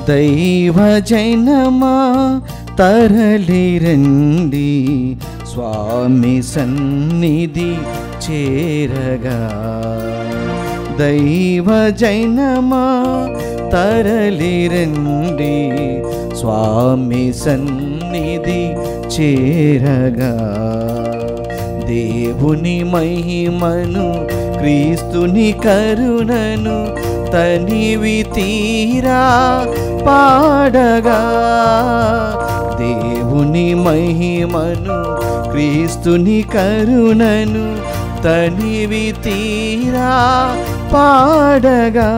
దైవజనమా తరలిరండి, స్వామి సన్నిధి చేరగా. దైవజనమా తరలిరండి, స్వామి సన్నిధి చేరగా. దేవుని మహిమను, క్రీస్తుని కరుణను తనివి తీరా పాడగా. దేవుని మహిమను, క్రీస్తుని కరుణను తనివి తీరా పాడగా.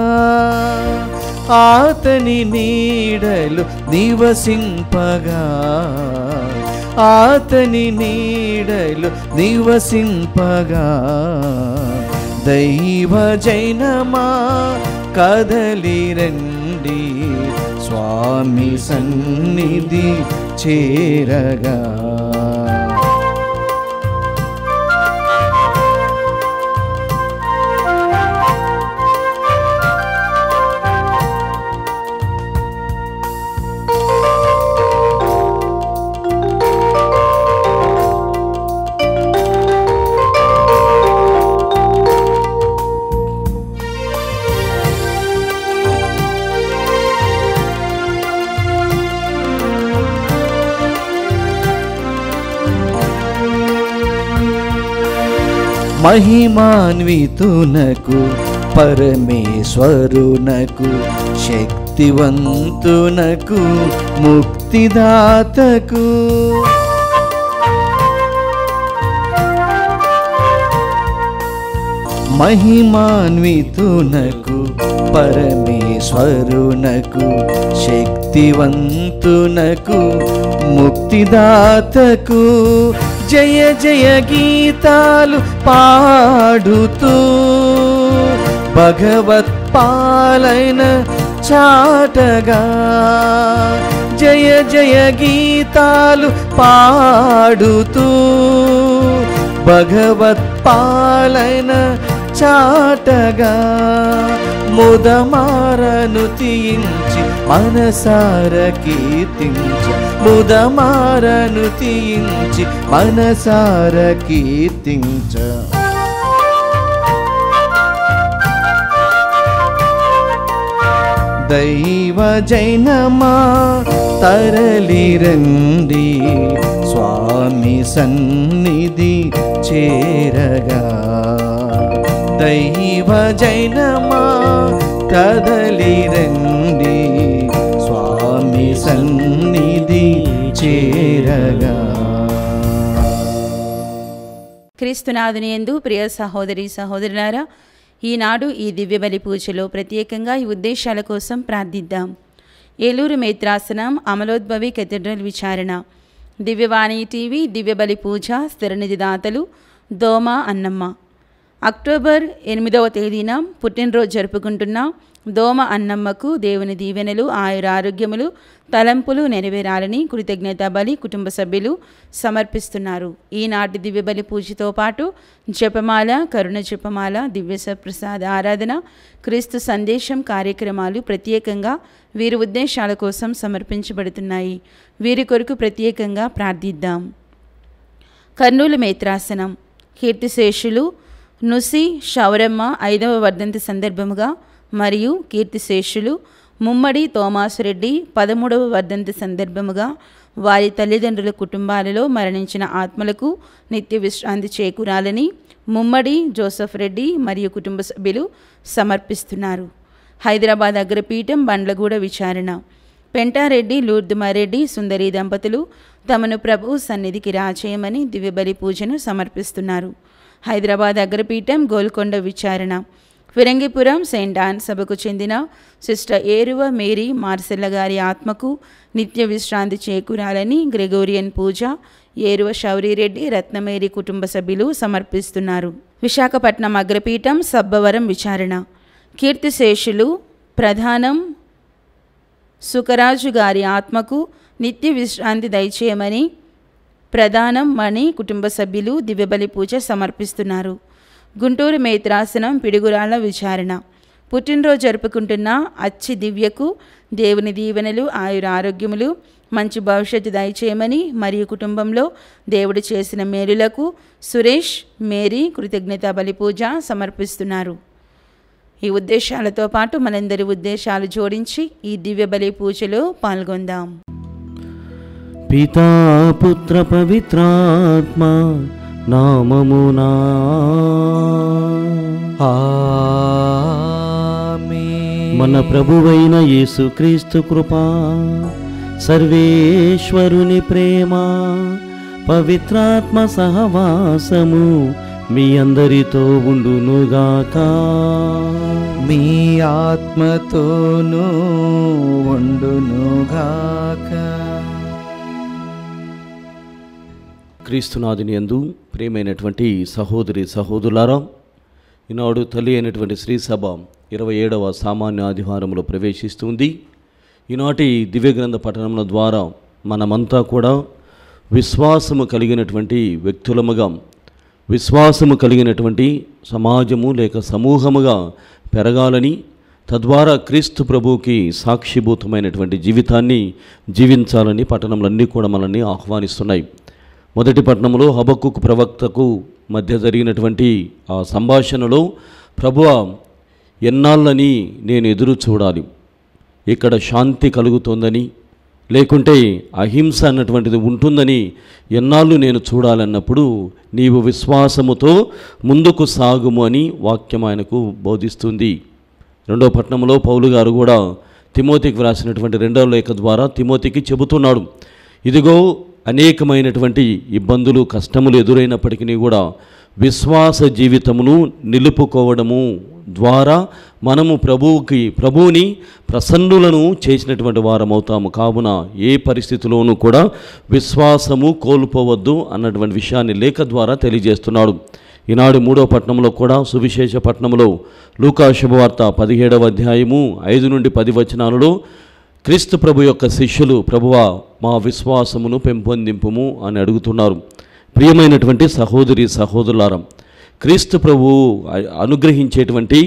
ఆతని నీడలు నివసింపగా, ఆతని నీడలు నివసింపగా. దైవజనమా కదలిరండి, స్వామి సన్నిధి చేరగా. మహిమాన్వితునకు, పరమేశ్వరునకు, శక్తివంతునకు, ముక్తిదాతకు. మహిమాన్వితునకు, పరమేశ్వరునకు, శక్తివంతునకు, ముక్తిదాతకు జయ జయ గీతాలు పాడుతూ భగవత్పాలైన చాటగా. జయ జయ గీతాలు పాడుతూ భగవత్పాలైన చాటగా. ముదమారను తీయించి మనసార కీర్తించ, ముదమారను తీయించి మనసార కీర్తించ. దైవజనమా తరలిరండి, స్వామి సన్నిధి చేరగా. దైవజనమా కదలిరండి, స్వామి సన్నిధి చేరగా. క్రీస్తునాథుని యందు ప్రియ సహోదరి సహోదరులారా, ఈనాడు ఈ దివ్యబలి పూజలో ప్రత్యేకంగా ఈ ఉద్దేశాల కోసం ప్రార్థిద్దాం. ఏలూరు మేత్రాసనం అమలోద్భవి కేథడ్రల్ విచారణ, దివ్యవాణి టీవీ, దివ్యబలి పూజ స్థిరనిధి దాతలు దోమ అన్నమ్మ. అక్టోబర్ 8వ తేదీన పుట్టినరోజు జరుపుకుంటున్న దోమ అన్నమ్మకు దేవుని దీవెనలు, ఆయురారోగ్యములు, తలంపులు నెరవేరాలని కృతజ్ఞత బలి కుటుంబ సభ్యులు సమర్పిస్తున్నారు. ఈనాటి దివ్యబలి పూజతో పాటు జపమాల, కరుణ జపమాల, దివ్య సప్రసాద ఆరాధన, క్రీస్తు సందేశం కార్యక్రమాలు ప్రత్యేకంగా వీరి ఉద్దేశాల కోసం సమర్పించబడుతున్నాయి. వీరి కొరకు ప్రత్యేకంగా ప్రార్థిద్దాం. కర్నూలు మేత్రాసనం కీర్తిశేషులు నుసి శౌరమ్మ 5వ వర్ధంతి సందర్భముగా మరియు కీర్తిశేషులు ముమ్మడి తోమాసురెడ్డి 13వ వర్ధంతి సందర్భముగా వారి తల్లిదండ్రుల కుటుంబాలలో మరణించిన ఆత్మలకు నిత్య విశ్రాంతి చేకూరాలని ముమ్మడి జోసఫ్ రెడ్డి మరియు కుటుంబ సభ్యులు సమర్పిస్తున్నారు. హైదరాబాద్ అగ్రపీఠం బండ్లగూడ విచారణ, పెంటారెడ్డి లూర్దుమారెడ్డి సుందరి దంపతులు తమను ప్రభు సన్నిధికి రాచేయమని దివ్యబలి పూజను సమర్పిస్తున్నారు. హైదరాబాద్ అగ్రపీఠం గోల్కొండ విచారణ, ఫిరంగిపురం సెయింట్ ఆన్ సభకు చెందిన సిస్టర్ ఏరువ మేరీ మార్సెల్ల గారి ఆత్మకు నిత్య విశ్రాంతి చేకూరాలని గ్రెగోరియన్ పూజ ఏరువ శౌరిరెడ్డి రత్నమేరి కుటుంబ సభ్యులు సమర్పిస్తున్నారు. విశాఖపట్నం అగ్రపీఠం సబ్బవరం విచారణ, కీర్తిశేషులు ప్రధానం సుకరాజు గారి ఆత్మకు నిత్య విశ్రాంతి దయచేయమని ప్రధానం మణి కుటుంబ సభ్యులు దివ్యబలి పూజ సమర్పిస్తున్నారు. గుంటూరు మేత్రాసనం పిడుగురాళ్ల విచారణ, పుట్టినరోజు జరుపుకుంటున్న అచ్చి దివ్యకు దేవుని దీవెనలు, ఆయుర ఆరోగ్యములు, మంచి భవిష్యత్తు దయచేయమని మరియు కుటుంబంలో దేవుడు చేసిన మేలులకు సురేష్, మేరీ కృతజ్ఞతా బలి పూజ సమర్పిస్తున్నారు. ఈ ఉద్దేశాలతో పాటు మనందరి ఉద్దేశాలు జోడించి ఈ దివ్య బలి పూజలో పాల్గొందాం. పితా పుత్ర పవిత్రాత్మ నామమునా ఆమేన్. మన ప్రభువైన యేసుక్రీస్తు కృపా, సర్వేశ్వరుని ప్రేమ, పవిత్రాత్మ సహవాసము మీ అందరితో ఉండునుగాక. మీ ఆత్మతోనూ ఉండునుగాక. క్రీస్తునాథుని యందు ప్రియమైనటువంటి సహోదరి సహోదరులారా, ఈనాడు తల్లి అయినటువంటి శ్రీసభ 27వ సామాన్య ఆదివారంలో ప్రవేశిస్తుంది. ఈనాటి దివ్యగ్రంథ పఠనముల ద్వారా మనమంతా కూడా విశ్వాసము కలిగినటువంటి వ్యక్తులముగా, విశ్వాసము కలిగినటువంటి సమాజము లేక సమూహముగా పెరగాలని, తద్వారా క్రీస్తు ప్రభువుకి సాక్షిభూతమైనటువంటి జీవితాన్ని జీవించాలని పట్టణములన్నీ కూడా మనల్ని ఆహ్వానిస్తున్నాయి. మొదటి పట్టణంలో హబక్కుకు ప్రవక్తకు మధ్య జరిగినటువంటి ఆ సంభాషణలో, ప్రభువా ఎన్నాళ్ళని నేను ఎదురు చూడాలి, ఇక్కడ శాంతి కలుగుతుందని లేకుంటే అహింస అన్నటువంటిది ఉంటుందని ఎన్నాళ్ళు నేను చూడాలన్నప్పుడు నీవు విశ్వాసముతో ముందుకు సాగుము అని వాక్యం ఆయనకు బోధిస్తుంది. రెండో పట్టణంలో పౌలు గారు కూడా తిమోతికి వ్రాసినటువంటి 2వ లేఖ ద్వారా తిమోతికి చెబుతున్నాడు, ఇదిగో అనేకమైనటువంటి ఇబ్బందులు, కష్టములు ఎదురైనప్పటికీ కూడా విశ్వాస జీవితమును నిలుపుకోవడము ద్వారా మనము ప్రభువుని ప్రసన్నులను చేసినటువంటి వారమవుతాము. కావున ఏ పరిస్థితిలోనూ కూడా విశ్వాసము కోల్పోవద్దు అన్నటువంటి విషయాన్ని లేఖ ద్వారా తెలియజేస్తున్నాడు. ఈనాడు 3వ పట్టణంలో కూడా సువిశేష పట్టణంలో లూకా శుభవార్త 17వ అధ్యాయము 5 నుండి 10 వచనాలలో క్రీస్తు ప్రభు యొక్క శిష్యులు, ప్రభువా మా విశ్వాసమును పెంపొందింపుము అని అడుగుతున్నారు. ప్రియమైనటువంటి సహోదరి సహోదరులారా, క్రీస్తు ప్రభువు అనుగ్రహించేటువంటి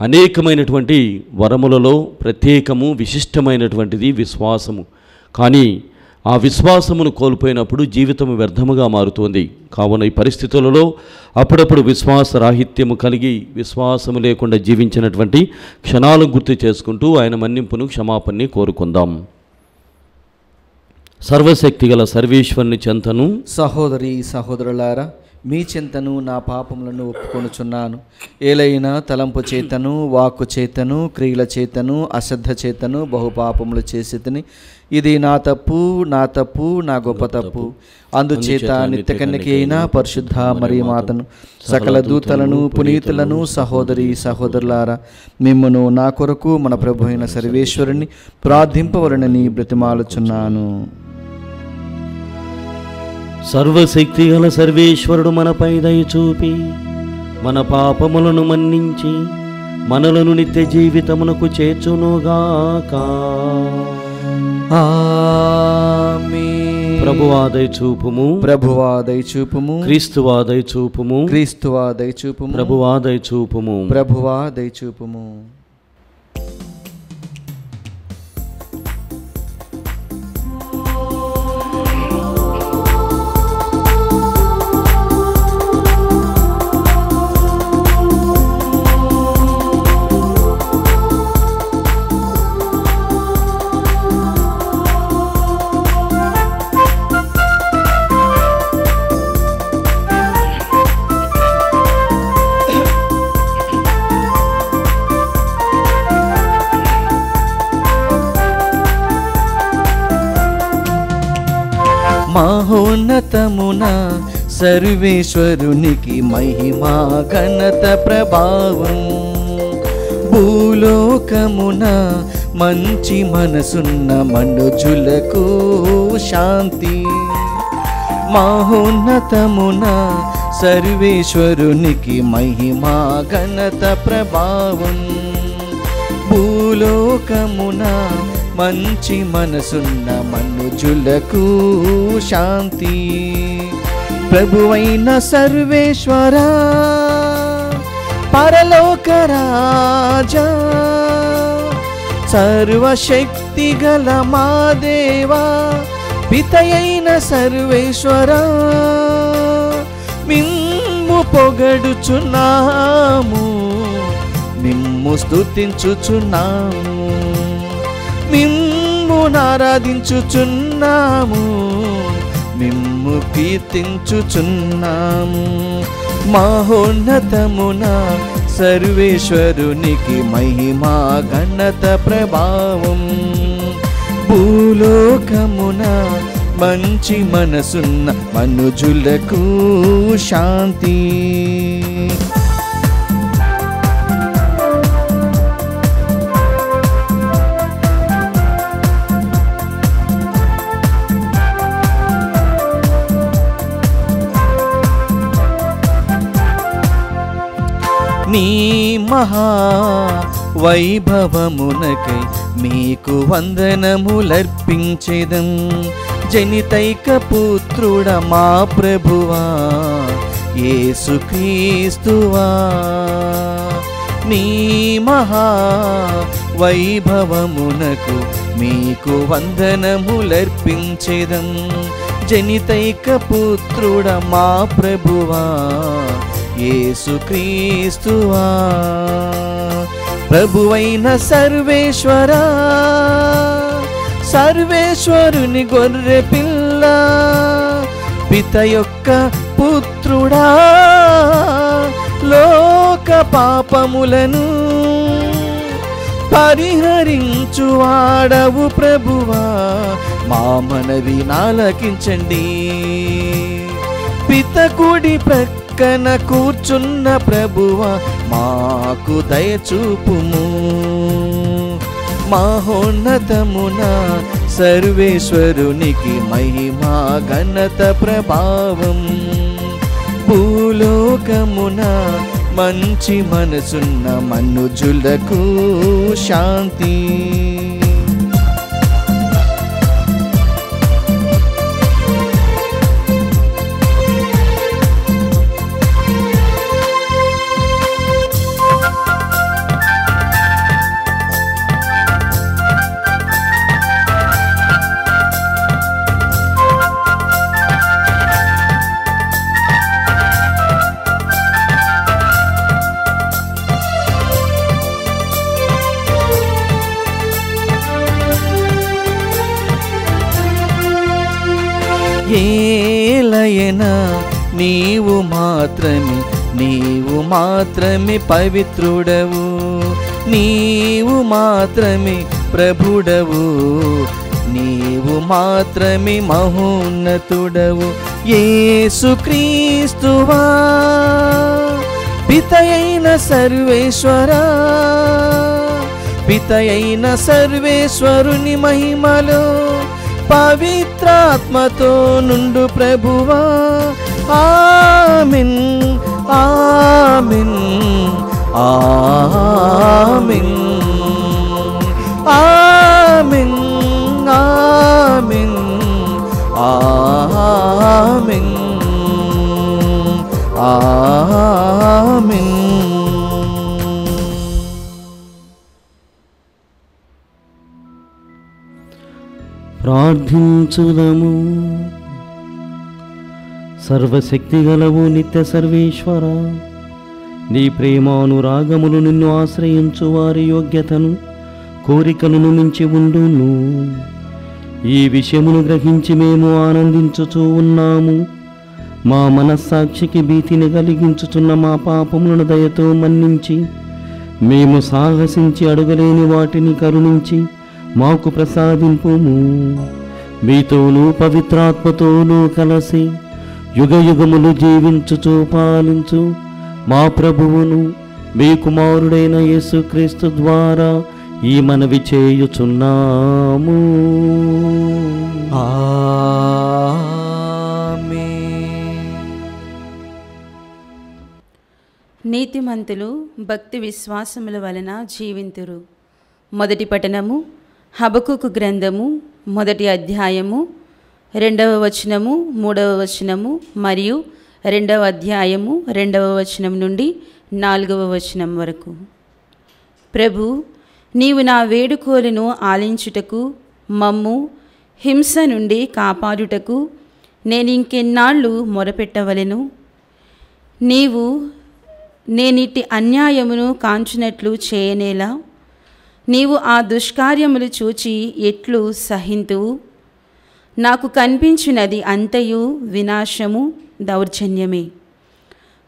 అనేకమైనటువంటి వరములలో ప్రత్యేకము విశిష్టమైనటువంటిది విశ్వాసము. కానీ ఆ విశ్వాసమును కోల్పోయినప్పుడు జీవితం వ్యర్థముగా మారుతుంది. కావున ఈ పరిస్థితులలో అప్పుడప్పుడు విశ్వాస రాహిత్యము కలిగి విశ్వాసము లేకుండా జీవించినటువంటి క్షణాలను గుర్తు చేసుకుంటూ ఆయన మన్నింపును, క్షమాపణని కోరుకుందాం. సర్వశక్తిగల సర్వేశ్వరుని చెంతను, సహోదరి సహోదరులారా, మీ చింతను నా పాపములను ఒప్పుకొనుచున్నాను. ఏలైనా తలంపు చేతను, వాక్కు చేతను, క్రియల చేతను, అశ్రద్ధ చేతను బహుపాపములు చేసితిని. ఇది నా తప్పు, నా గొప్ప తప్పు. అందుచేత నిత్య కన్యక అయిన పరిశుద్ధ మరియ మాతను, సకల దూతలను, పునీతులను, సహోదరి సహోదరులారా, మిమ్మును నా కొరకు మన ప్రభు అయిన సర్వేశ్వరుని ప్రార్థింపవలనని బ్రతిమాలుచున్నాను. సర్వశక్తి గల సర్వేశ్వరుడు మనపై దయ చూపి మన పాపములను మన్నించి మనలను నిత్య జీవితమునకు చేర్చునుగాక. ఆమేన్. ప్రభువా దయ చూపుము, ప్రభువా దయ చూపుము. క్రీస్తువా దయ చూపుము, క్రీస్తువా దయ చూపుము. ప్రభువా దయ చూపుము, ప్రభువా దయ చూపుము. మహోన్నతమున సర్వేశ్వరునికి మహిమా ఘనత ప్రభావం. భూలోకమున మంచి మనసున్న మనుజులకు శాంతి. మహోన్నతమున సర్వేశ్వరునికి మహిమా ఘనత ప్రభావం. భూలోకమున మంచి మనసున్న మనుజులకు శాంతి. ప్రభువైన సర్వేశ్వరా, పరలోక రాజా, సర్వశక్తి గల మా దేవా పితయైన సర్వేశ్వరా మిమ్ము పొగడుచున్నాము, మిమ్ము స్తుతించుచున్నాము, మిమ్ము ఆరాధించుచున్నాము, మిమ్ము కీర్తించుచున్నాము. మహోన్నతమున సర్వేశ్వరునికి మహిమా ఘనత ప్రభావం, భూలోకమున మంచి మనసున్న మనుజులకు శాంతి. నీ మహా వైభవమునకై మీకు వందనములర్పించెదం. జనితైక పుత్రుడ మా ప్రభువా యేసుక్రీస్తువా, నీ మహా వైభవమునకు మీకు వందనములర్పించెదం. జనితైక పుత్రుడ మా ప్రభువా యేసుక్రీస్తువా. ప్రభువైన సర్వేశ్వరా సర్వేశ్వరుని గొర్రె పిల్ల, పిత యొక్క పుత్రుడా లోక పాపములను పరిహరించువాడవు ప్రభువా, మా మనవి నాలకించండి. పిత కుడి ప్రక్కన కూర్చున్న ప్రభువా మాకు దయచూపుము. మహోన్నతమున సర్వేశ్వరునికి మహిమా ఘనత ప్రభావం, భూలోకమున మంచి మనసున్న మనుజులకు శాంతి. ఏలయనా నీవు మాత్రమే పవిత్రుడవు, నీవు మాత్రమే ప్రభుడవు, నీవు మాత్రమే మహోన్నతుడవు. యేసుక్రీస్తువా పితయైన సర్వేశ్వరా, పితయైన సర్వేశ్వరుని మహిమలో పవిత్రాత్మతో నుండు ప్రభువా. ఆమేన్ ఆమేన్ ఆమేన్ ఆమేన్ ఆమేన్ ఆమేన్ ఆమేన్. ప్రార్థించుదము. సర్వశక్తి గలవు నిత్య సర్వేశ్వర, నీ ప్రేమానురాగములు నిన్ను ఆశ్రయించు వారి యోగ్యతను కోరికలను మించి ఉండును. ఈ విషయమును గ్రహించి మేము ఆనందించుచూ ఉన్నాము. మా మనస్సాక్షికి భీతిని కలిగించుచున్న మా పాపములను దయతో మన్నించి, మేము సాహసించి అడగలేని వాటిని కరుణించి మాకు ప్రసాదింపుము. మీతోనూ పవిత్రాత్మతోనూ కలిసి యుగ యుగములు జీవించుచూ పాలించు మా ప్రభువును మీ కుమారుడైన యేసుక్రీస్తు ద్వారా ఈ మనవి చేయుచున్నాము. నీతిమంతులు భక్తి విశ్వాసముల వలన జీవింతురు. మొదటి పఠనము హబకుకు గ్రంథము 1వ అధ్యాయము 2వ వచనము 3వ వచనము మరియు 2వ అధ్యాయము 2వ వచనం నుండి 4వ వచనం వరకు. ప్రభు, నీవు నా వేడుకోలును ఆలించుటకు మమ్ము హింస నుండి కాపాడుటకు నేనింకెన్నాళ్ళు మొరపెట్టవలెను? నీవు నేనిట్టి అన్యాయమును కాంచునట్లు చేయనేలా? నీవు ఆ దుష్కార్యములు చూచి ఎట్లు సహింతువు? నాకు కనిపించినది అంతయు వినాశము, దౌర్జన్యమే.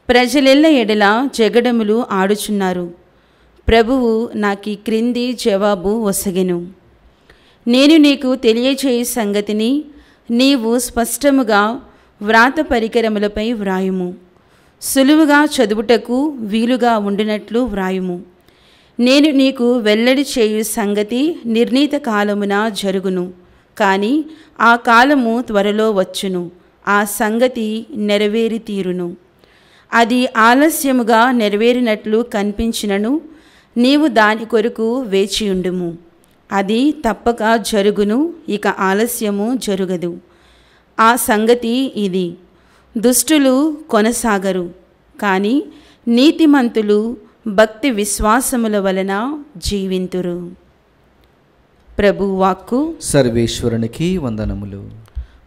ప్రజలెల్ల ఎడల జగడములు ఆడుచున్నారు. ప్రభువు నాకీ క్రింది జవాబు ఒసగెను. నేను నీకు తెలియచేయు సంగతిని నీవు స్పష్టముగా వ్రాత పరికరములపై వ్రాయుము. సులువుగా చదువుటకు వీలుగా ఉండినట్లు వ్రాయుము. నేను నీకు వెల్లడి చేయు సంగతి నిర్ణీత కాలమున జరుగును, కానీ ఆ కాలము త్వరలో వచ్చును. ఆ సంగతి నెరవేరి తీరును. అది ఆలస్యముగా నెరవేరినట్లు కనిపించినను నీవు దాని కొరకు వేచియుండుము. అది తప్పక జరుగును, ఇక ఆలస్యము జరుగదు. ఆ సంగతి ఇది: దుష్టులు కొనసాగరు, కానీ నీతిమంతులు భక్తి విశ్వాసముల వలన జీవింతురు. ప్రభు వాక్కు. సర్వేశ్వరునికి వందనములు.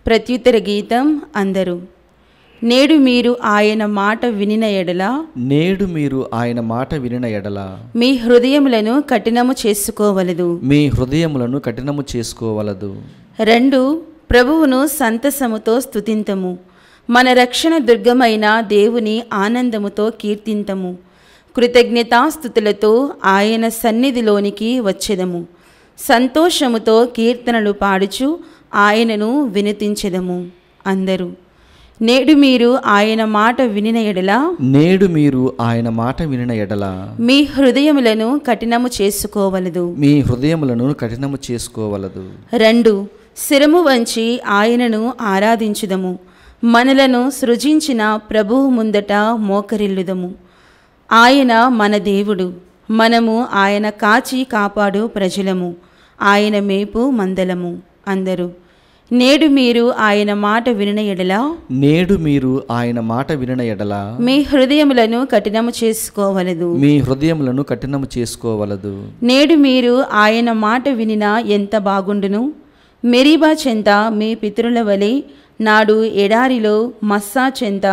ప్రత్యుత్తర గీతం. అందరూ నేడు మీరు ఆయన మాట వినిన ఎడల, నేడు మీరు ఆయన మాట వినిన ఎడల మీ హృదయములను కఠినము చేసుకోవలదు, మీ హృదయములను కఠినము చేసుకోవలదు. 2 ప్రభువును సంతసముతో స్తుతింతము, మన రక్షణ దుర్గమైన దేవుని ఆనందముతో కీర్తింతము. కృతజ్ఞతాస్తుతులతో ఆయన సన్నిధిలోనికి వచ్చెదము. సంతోషముతో కీర్తనలు పాడుచు ఆయనను వినుతించెదము. అందరూ నేడు మీరు ఆయన మాట వినిన ఎడల, నేడు మీరు ఆయన మాట వినిన ఎడల మీ హృదయములను కఠినము చేసుకోవలదు, మీ హృదయములను కఠినము చేసుకోవలదు. 2 శిరము వంచి ఆయనను ఆరాధించుదము. మనలను సృజించిన ప్రభువు ముందట మోకరిల్లుదము. ఆయన మన దేవుడు, మనము ఆయన కాచి కాపాడు ప్రజలము, ఆయన మేపు మందలము. అందరూ నేడు మీరు ఆయన మాట వినిన ఎడల, నేడు మీరు ఆయన మాట వినిన ఎడల మీ హృదయములను కఠినము చేసుకోవలదు, మీ హృదయములను కఠినము చేసుకోవలదు. నేడు మీరు ఆయన మాట వినిన ఎంత బాగుండును. మెరీబా చెంత మీ పితరుల వలె, నాడు ఎడారిలో మస్సా చెంత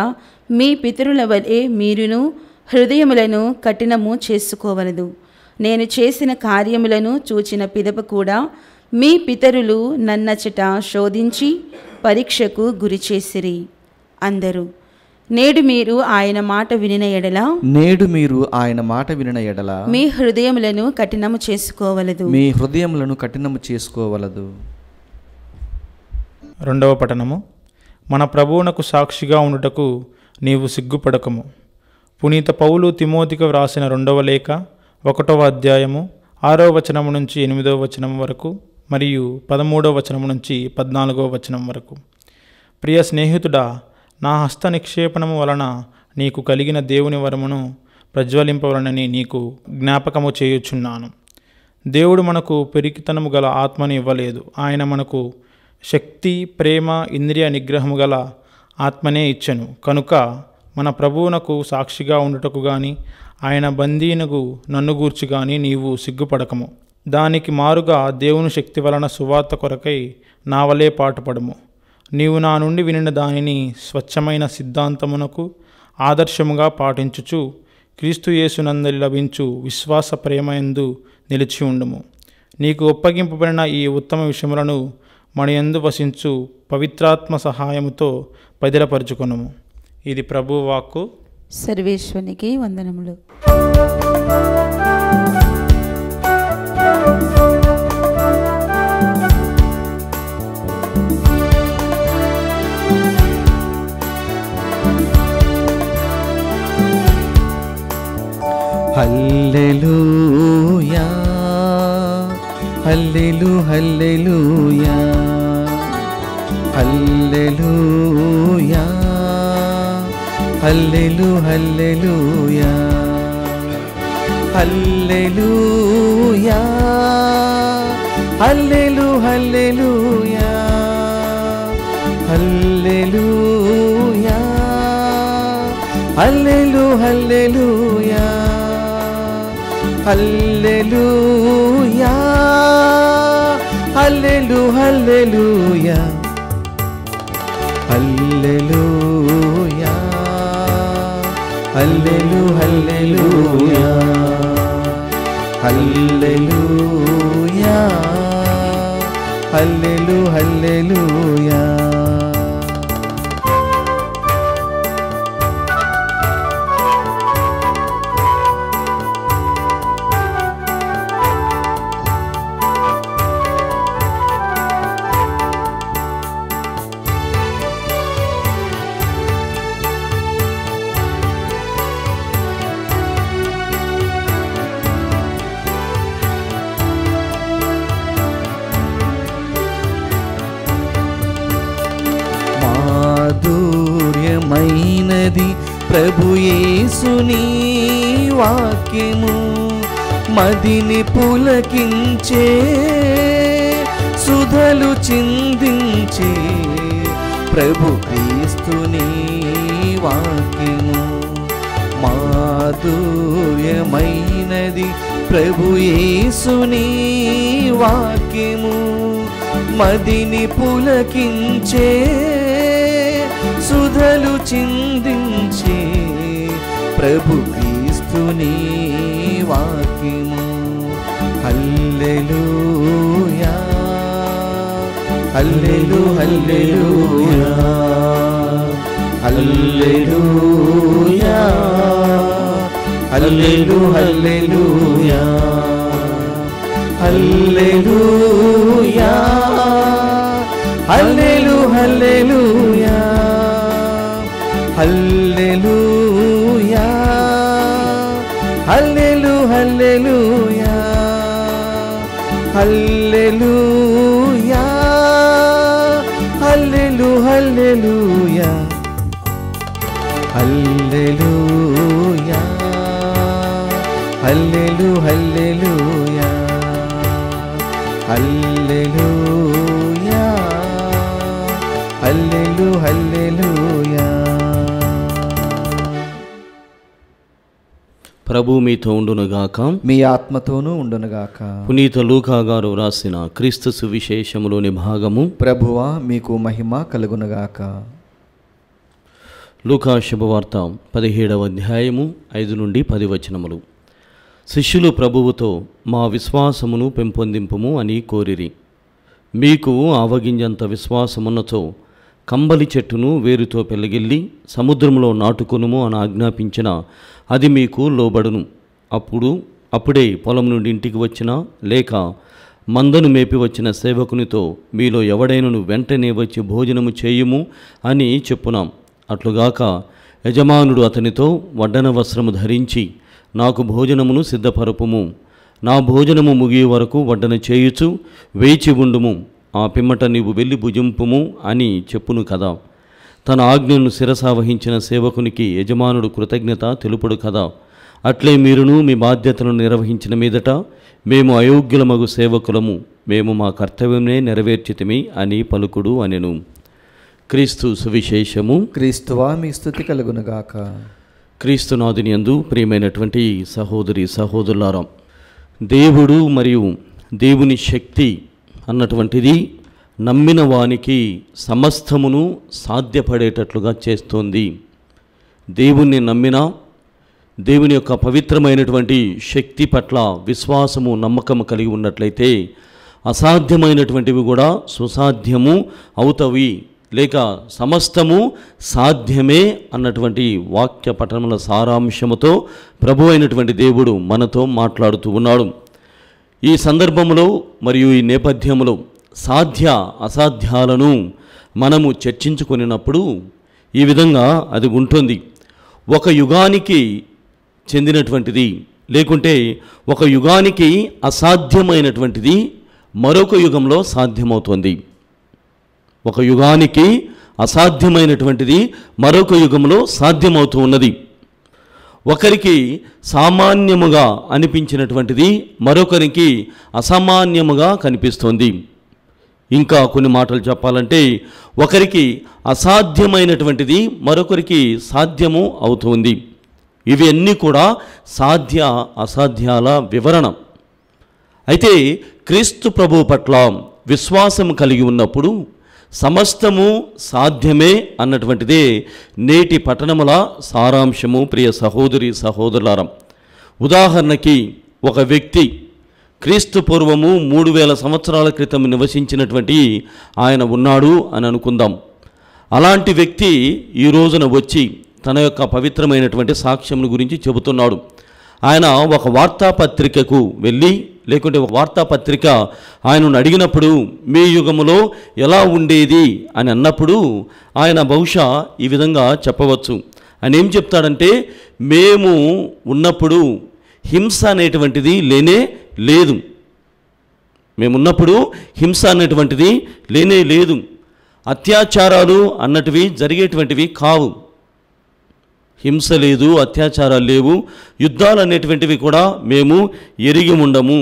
మీ పితరుల వలె మీరును హృదయములను కఠినము చేసుకోవలదు. నేను చేసిన కార్యములను చూచిన పిదప కూడా మీ పితరులు నన్నచట శోధించి పరీక్షకు గురిచేసిరి. అందరూ నేడు మీరు ఆయన మాట వినిన ఎడల, నేడు మీరు ఆయన మాట వినిన ఎడల మీ హృదయములను కఠినము చేసుకోవలదు, మీ హృదయములను కఠినము చేసుకోవలదు. 2వ పఠనము. మన ప్రభువునకు సాక్షిగా ఉండుటకు నీవు సిగ్గుపడకము. పునీత పౌలు తిమోతికి వ్రాసిన 2వ లేఖ 1వ అధ్యాయము 6వ వచనము నుంచి 8వ వచనం వరకు మరియు 13వ వచనం నుంచి 14వ వచనం వరకు. ప్రియ స్నేహితుడా, నా హస్త నిక్షేపణము వలన నీకు కలిగిన దేవుని వరమును ప్రజ్వలింపవలనని నీకు జ్ఞాపకము చేయుచున్నాను. దేవుడు మనకు పెరికితనము గల ఆత్మను ఇవ్వలేదు, ఆయన మనకు శక్తి, ప్రేమ, ఇంద్రియ నిగ్రహము గల ఆత్మనే ఇచ్చెను. కనుక మన ప్రభువునకు సాక్షిగా ఉండుటకు గాని ఆయన బందీనకు నన్ను గూర్చి గాని నీవు సిగ్గుపడకము. దానికి మారుగా దేవుని శక్తి వలన సువార్త కొరకై నా వలే పాటుపడము. నీవు నా నుండి వినిన దానిని స్వచ్ఛమైన సిద్ధాంతమునకు ఆదర్శముగా పాటించుచు క్రీస్తు యేసునందలి లభించు విశ్వాస ప్రేమయందు నిలిచి ఉండుము. నీకు ఒప్పగింపబడిన ఈ ఉత్తమ విషయములను మన యందు వసించు పవిత్రాత్మ సహాయముతో పదిలపరుచుకొనుము. ఇది ప్రభు వాక్కు. సర్వేశ్వరునికి వందనములు. హల్లెలూయా హల్లెలూయా హల్లెలూయా హల్లెలూయా హల్లెలూయా హల్లెలూయా హల్లెలూయా హల్లెలూయా హల్లెలూయా హల్లెలూయా హల్లెలూయా హల్లెలూయా హల్లెలూయా హల్లెలూయా. మాధుర్యమైనది ప్రభు యేసుని వాక్యము, మదిని పులకించే సుధలు చిందించే ప్రభు క్రీస్తుని వాక్యము. మాధుర్యమైనది ప్రభు యేసుని వాక్యము, మదిని పులకించే సుధలు చిందించే ప్రభు క్రీస్తుని వాక్యము. హల్లెలూయా హల్లెలూయా హల్లెలూయా హల్లెలూయా హల్లెలూయా హల్లెలూయా హల్లెలూయా హల్లెలూయా హల్లెలూయా హల్లెలూయా హల్లెలూయా హల్లెలూయా హల్లెలూయా హల్లెలూయా. ప్రభు మీతో ఉండునుగాక, మీ ఆత్మతోనూ ఉండునుగాక. పునీత లూకా గారు రాసిన క్రీస్తు సువిశేషములోని భాగము. ప్రభువా మీకు మహిమ కలుగునుగాక. లూకా శుభవార్త 17వ అధ్యాయము 5 నుండి 10 వచనములు. శిష్యులు ప్రభువుతో మా విశ్వాసమును పెంపొందింపుము అని కోరిరి. మీకు ఆవగింజంత విశ్వాసమున్నచో కంబలి చెట్టును వేరుతో పెళ్ళగిల్లి సముద్రంలో నాటుకొనుము అని ఆజ్ఞాపించిన అది మీకు లోబడును. అప్పుడే పొలం నుండి ఇంటికి వచ్చిన లేక మందను మేపి వచ్చిన సేవకునితో మీలో ఎవడైనను వెంటనే వచ్చి భోజనము చేయుము అని చెప్పునాం. అట్లుగాక యజమానుడు అతనితో వడ్డన వస్త్రము ధరించి నాకు భోజనమును సిద్ధపరపుము, నా భోజనము ముగియ వరకు వడ్డన చేయుచు వేచి ఉండుము, ఆ పిమ్మట నీవు వెళ్ళి భుజింపుము అని చెప్పును కదా. తన ఆజ్ఞను శిరసావహించిన సేవకునికి యజమానుడు కృతజ్ఞత తెలుపుడు కదా. అట్లే మీరును మీ బాధ్యతలను నిర్వహించిన మీదట మేము అయోగ్యులమగు సేవకులము, మేము మా కర్తవ్యమే నెరవేర్చితిమి అని పలుకుడు అనెను. క్రీస్తు సువిశేషము. క్రీస్తువా మీ స్తుతి కలుగునుగాక. క్రీస్తునాథుని యందు ప్రియమైనటువంటి సహోదరి సహోదరులారా, దేవుడు మరియు దేవుని శక్తి అన్నటువంటిది నమ్మిన వానికి సమస్తమును సాధ్యపడేటట్లుగా చేస్తోంది. దేవుణ్ణి నమ్మినా దేవుని యొక్క పవిత్రమైనటువంటి శక్తి పట్ల విశ్వాసము నమ్మకము కలిగి ఉన్నట్లయితే అసాధ్యమైనటువంటివి కూడా సుసాధ్యము అవుతవి, లేక సమస్తము సాధ్యమే అన్నటువంటి వాక్య పఠనముల సారాంశముతో ప్రభు అయినటువంటి దేవుడు మనతో మాట్లాడుతూ ఉన్నాడు. ఈ సందర్భంలో మరియు ఈ నేపథ్యంలో సాధ్య అసాధ్యాలను మనము చర్చించుకున్నప్పుడు ఈ విధంగా అది ఉంటుంది. ఒక యుగానికి చెందినటువంటిది లేకుంటే ఒక యుగానికి అసాధ్యమైనటువంటిది మరొక యుగంలో సాధ్యమవుతుంది. ఒక యుగానికి అసాధ్యమైనటువంటిది మరొక యుగంలో సాధ్యమవుతూ ఉన్నది. ఒకరికి సామాన్యముగా అనిపించినటువంటిది మరొకరికి అసామాన్యముగా కనిపిస్తుంది. ఇంకా కొన్ని మాటలు చెప్పాలంటే ఒకరికి అసాధ్యమైనటువంటిది మరొకరికి సాధ్యము అవుతుంది. ఇవి అన్నీ కూడా సాధ్య అసాధ్యాల వివరణ. అయితే క్రీస్తు ప్రభువు పట్ల విశ్వాసం కలిగి ఉన్నప్పుడు సమస్తము సాధ్యమే అన్నటువంటిదే నేటి పట్టణముల సారాంశము. ప్రియ సహోదరి సహోదరులారా, ఉదాహరణకి ఒక వ్యక్తి క్రీస్తు పూర్వము 3000 సంవత్సరాల క్రితం నివసించినటువంటి ఆయన ఉన్నాడు అని అనుకుందాం. అలాంటి వ్యక్తి ఈ రోజున వచ్చి తన యొక్క పవిత్రమైనటువంటి సాక్ష్యం గురించి చెబుతున్నాడు. ఆయన ఒక వార్తాపత్రికకు వెళ్ళి, లేకుంటే ఒక వార్తాపత్రిక ఆయనను అడిగినప్పుడు మీ యుగములో ఎలా ఉండేది అని అన్నప్పుడు ఆయన బహుశా ఈ విధంగా చెప్పవచ్చు. ఆయన ఏం చెప్తాడంటే, మేము ఉన్నప్పుడు హింస అనేటువంటిది లేనే లేదు. మేమున్నప్పుడు హింస అనేటువంటిది లేనే లేదు. అత్యాచారాలు అన్నటివి జరిగేటువంటివి కావు. హింస లేదు, అత్యాచారాలు లేవు, యుద్ధాలు అనేటువంటివి కూడా మేము ఎరిగి ఉండము.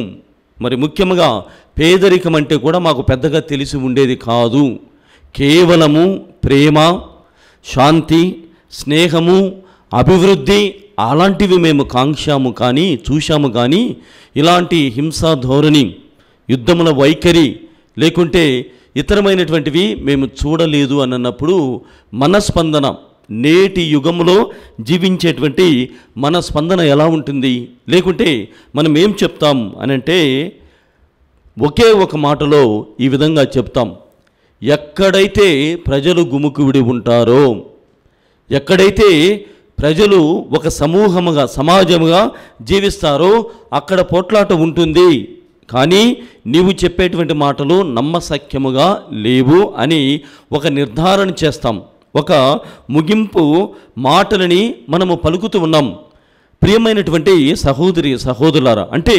మరి ముఖ్యంగా పేదరికం అంటే కూడా మాకు పెద్దగా తెలిసి ఉండేది కాదు. కేవలము ప్రేమ, శాంతి, స్నేహము, అభివృద్ధి అలాంటివి మేము కాంక్షాము కానీ చూశాము కానీ ఇలాంటి హింసా ధోరణి, యుద్ధముల వైఖరి లేకుంటే ఇతరమైనటువంటివి మేము చూడలేదు అని అన్నప్పుడు మన స్పందన, నేటి యుగంలో జీవించేటువంటి మన స్పందన ఎలా ఉంటుంది? లేకుంటే మనం ఏం చెప్తాం అని అంటే ఒకే ఒక మాటలో ఈ విధంగా చెప్తాం, ఎక్కడైతే ప్రజలు గుమికూడి ఉంటారో, ఎక్కడైతే ప్రజలు ఒక సమూహముగా సమాజముగా జీవిస్తారో అక్కడ పోట్లాట ఉంటుంది, కానీ నీవు చెప్పేటువంటి మాటలు నమ్మశక్యముగా లేవు అని ఒక నిర్ధారణ చేస్తాం. ఒక ముగింపు మాటలని మనము పలుకుతూ ఉన్నాం. ప్రియమైనటువంటి సహోదరి సహోదరులారా, అంటే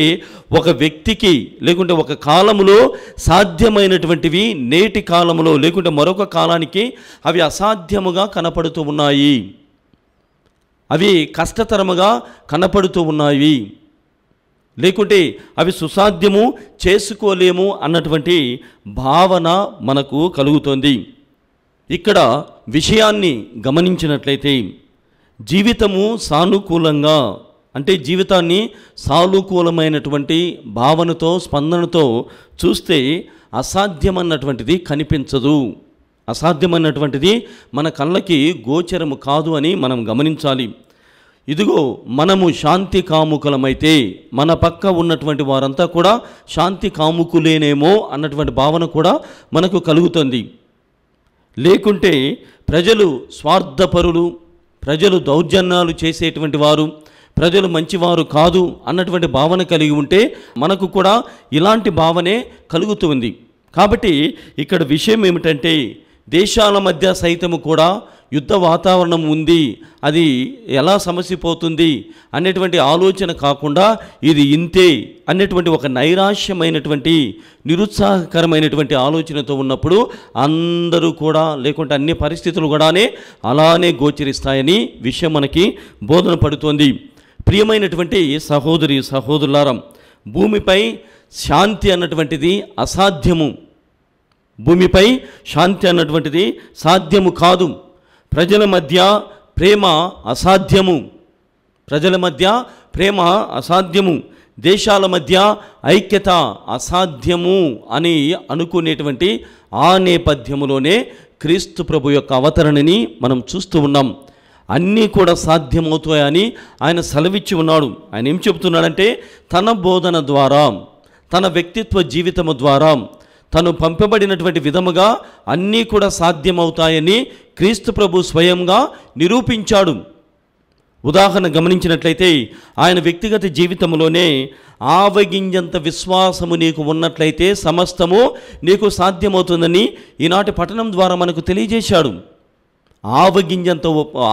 ఒక వ్యక్తికి లేకుంటే ఒక కాలములో సాధ్యమైనటువంటివి నేటి కాలములో లేకుంటే మరొక కాలానికి అవి అసాధ్యముగా కనపడుతూ ఉన్నాయి, అవి కష్టతరముగా కనపడుతూ ఉన్నాయి, లేకుంటే అవి సుసాధ్యము చేసుకోలేము అన్నటువంటి భావన మనకు కలుగుతుంది. ఇక్కడ విషయాన్ని గమనించినట్లయితే జీవితము సానుకూలంగా, అంటే జీవితాన్ని సానుకూలమైనటువంటి భావనతో స్పందనతో చూస్తే అసాధ్యమన్నటువంటిది కనిపించదు, అసాధ్యమన్నటువంటిది మన కళ్ళకి గోచరము కాదు అని మనం గమనించాలి. ఇదిగో మనము శాంతి కాముకులమైతే మన పక్క ఉన్నటువంటి వారంతా కూడా శాంతి కాముకులేనేమో అన్నటువంటి భావన కూడా మనకు కలుగుతుంది. లేకుంటే ప్రజలు స్వార్థపరులు, ప్రజలు దౌర్జన్యాలు చేసేటువంటి వారు, ప్రజలు మంచివారు కాదు అన్నటువంటి భావన కలిగి ఉంటే మనకు కూడా ఇలాంటి భావనే కలుగుతుంది. కాబట్టి ఇక్కడ విషయం ఏమిటంటే దేశాల మధ్య సైతము కూడా యుద్ధ వాతావరణం ఉంది, అది ఎలా సమసిపోతుంది అనేటువంటి ఆలోచన కాకుండా ఇది ఇంతే అనేటువంటి ఒక నైరాశ్యమైనటువంటి నిరుత్సాహకరమైనటువంటి ఆలోచనతో ఉన్నప్పుడు అందరూ కూడా లేకుంటే అన్ని పరిస్థితులు కూడానే అలానే గోచరిస్తాయని విషయం మనకి బోధన పడుతోంది. ప్రియమైనటువంటి సహోదరి సహోదరులారా, భూమిపై శాంతి అన్నటువంటిది అసాధ్యము, భూమిపై శాంతి అన్నటువంటిది సాధ్యము కాదు. ప్రజల మధ్య ప్రేమ అసాధ్యము, ప్రజల మధ్య ప్రేమ అసాధ్యము, దేశాల మధ్య ఐక్యత అసాధ్యము అని అనుకునేటువంటి ఆ నేపథ్యములోనే క్రీస్తు ప్రభు యొక్క అవతరణని మనం చూస్తూ ఉన్నాం. అన్నీ కూడా సాధ్యమవుతాయని ఆయన సెలవిచ్చి ఉన్నాడు. ఆయన ఏం చెబుతున్నాడంటే తన బోధన ద్వారా, తన వ్యక్తిత్వ జీవితము ద్వారా, తను పంపబడినటువంటి విధముగా అన్నీ కూడా సాధ్యమవుతాయని క్రీస్తు ప్రభు స్వయంగా నిరూపించాడు. ఉదాహరణ గమనించినట్లయితే ఆయన వ్యక్తిగత జీవితంలోనే ఆవగింజంత విశ్వాసము నీకు ఉన్నట్లయితే సమస్తము నీకు సాధ్యమవుతుందని ఈనాటి పఠనం ద్వారా మనకు తెలియజేశాడు.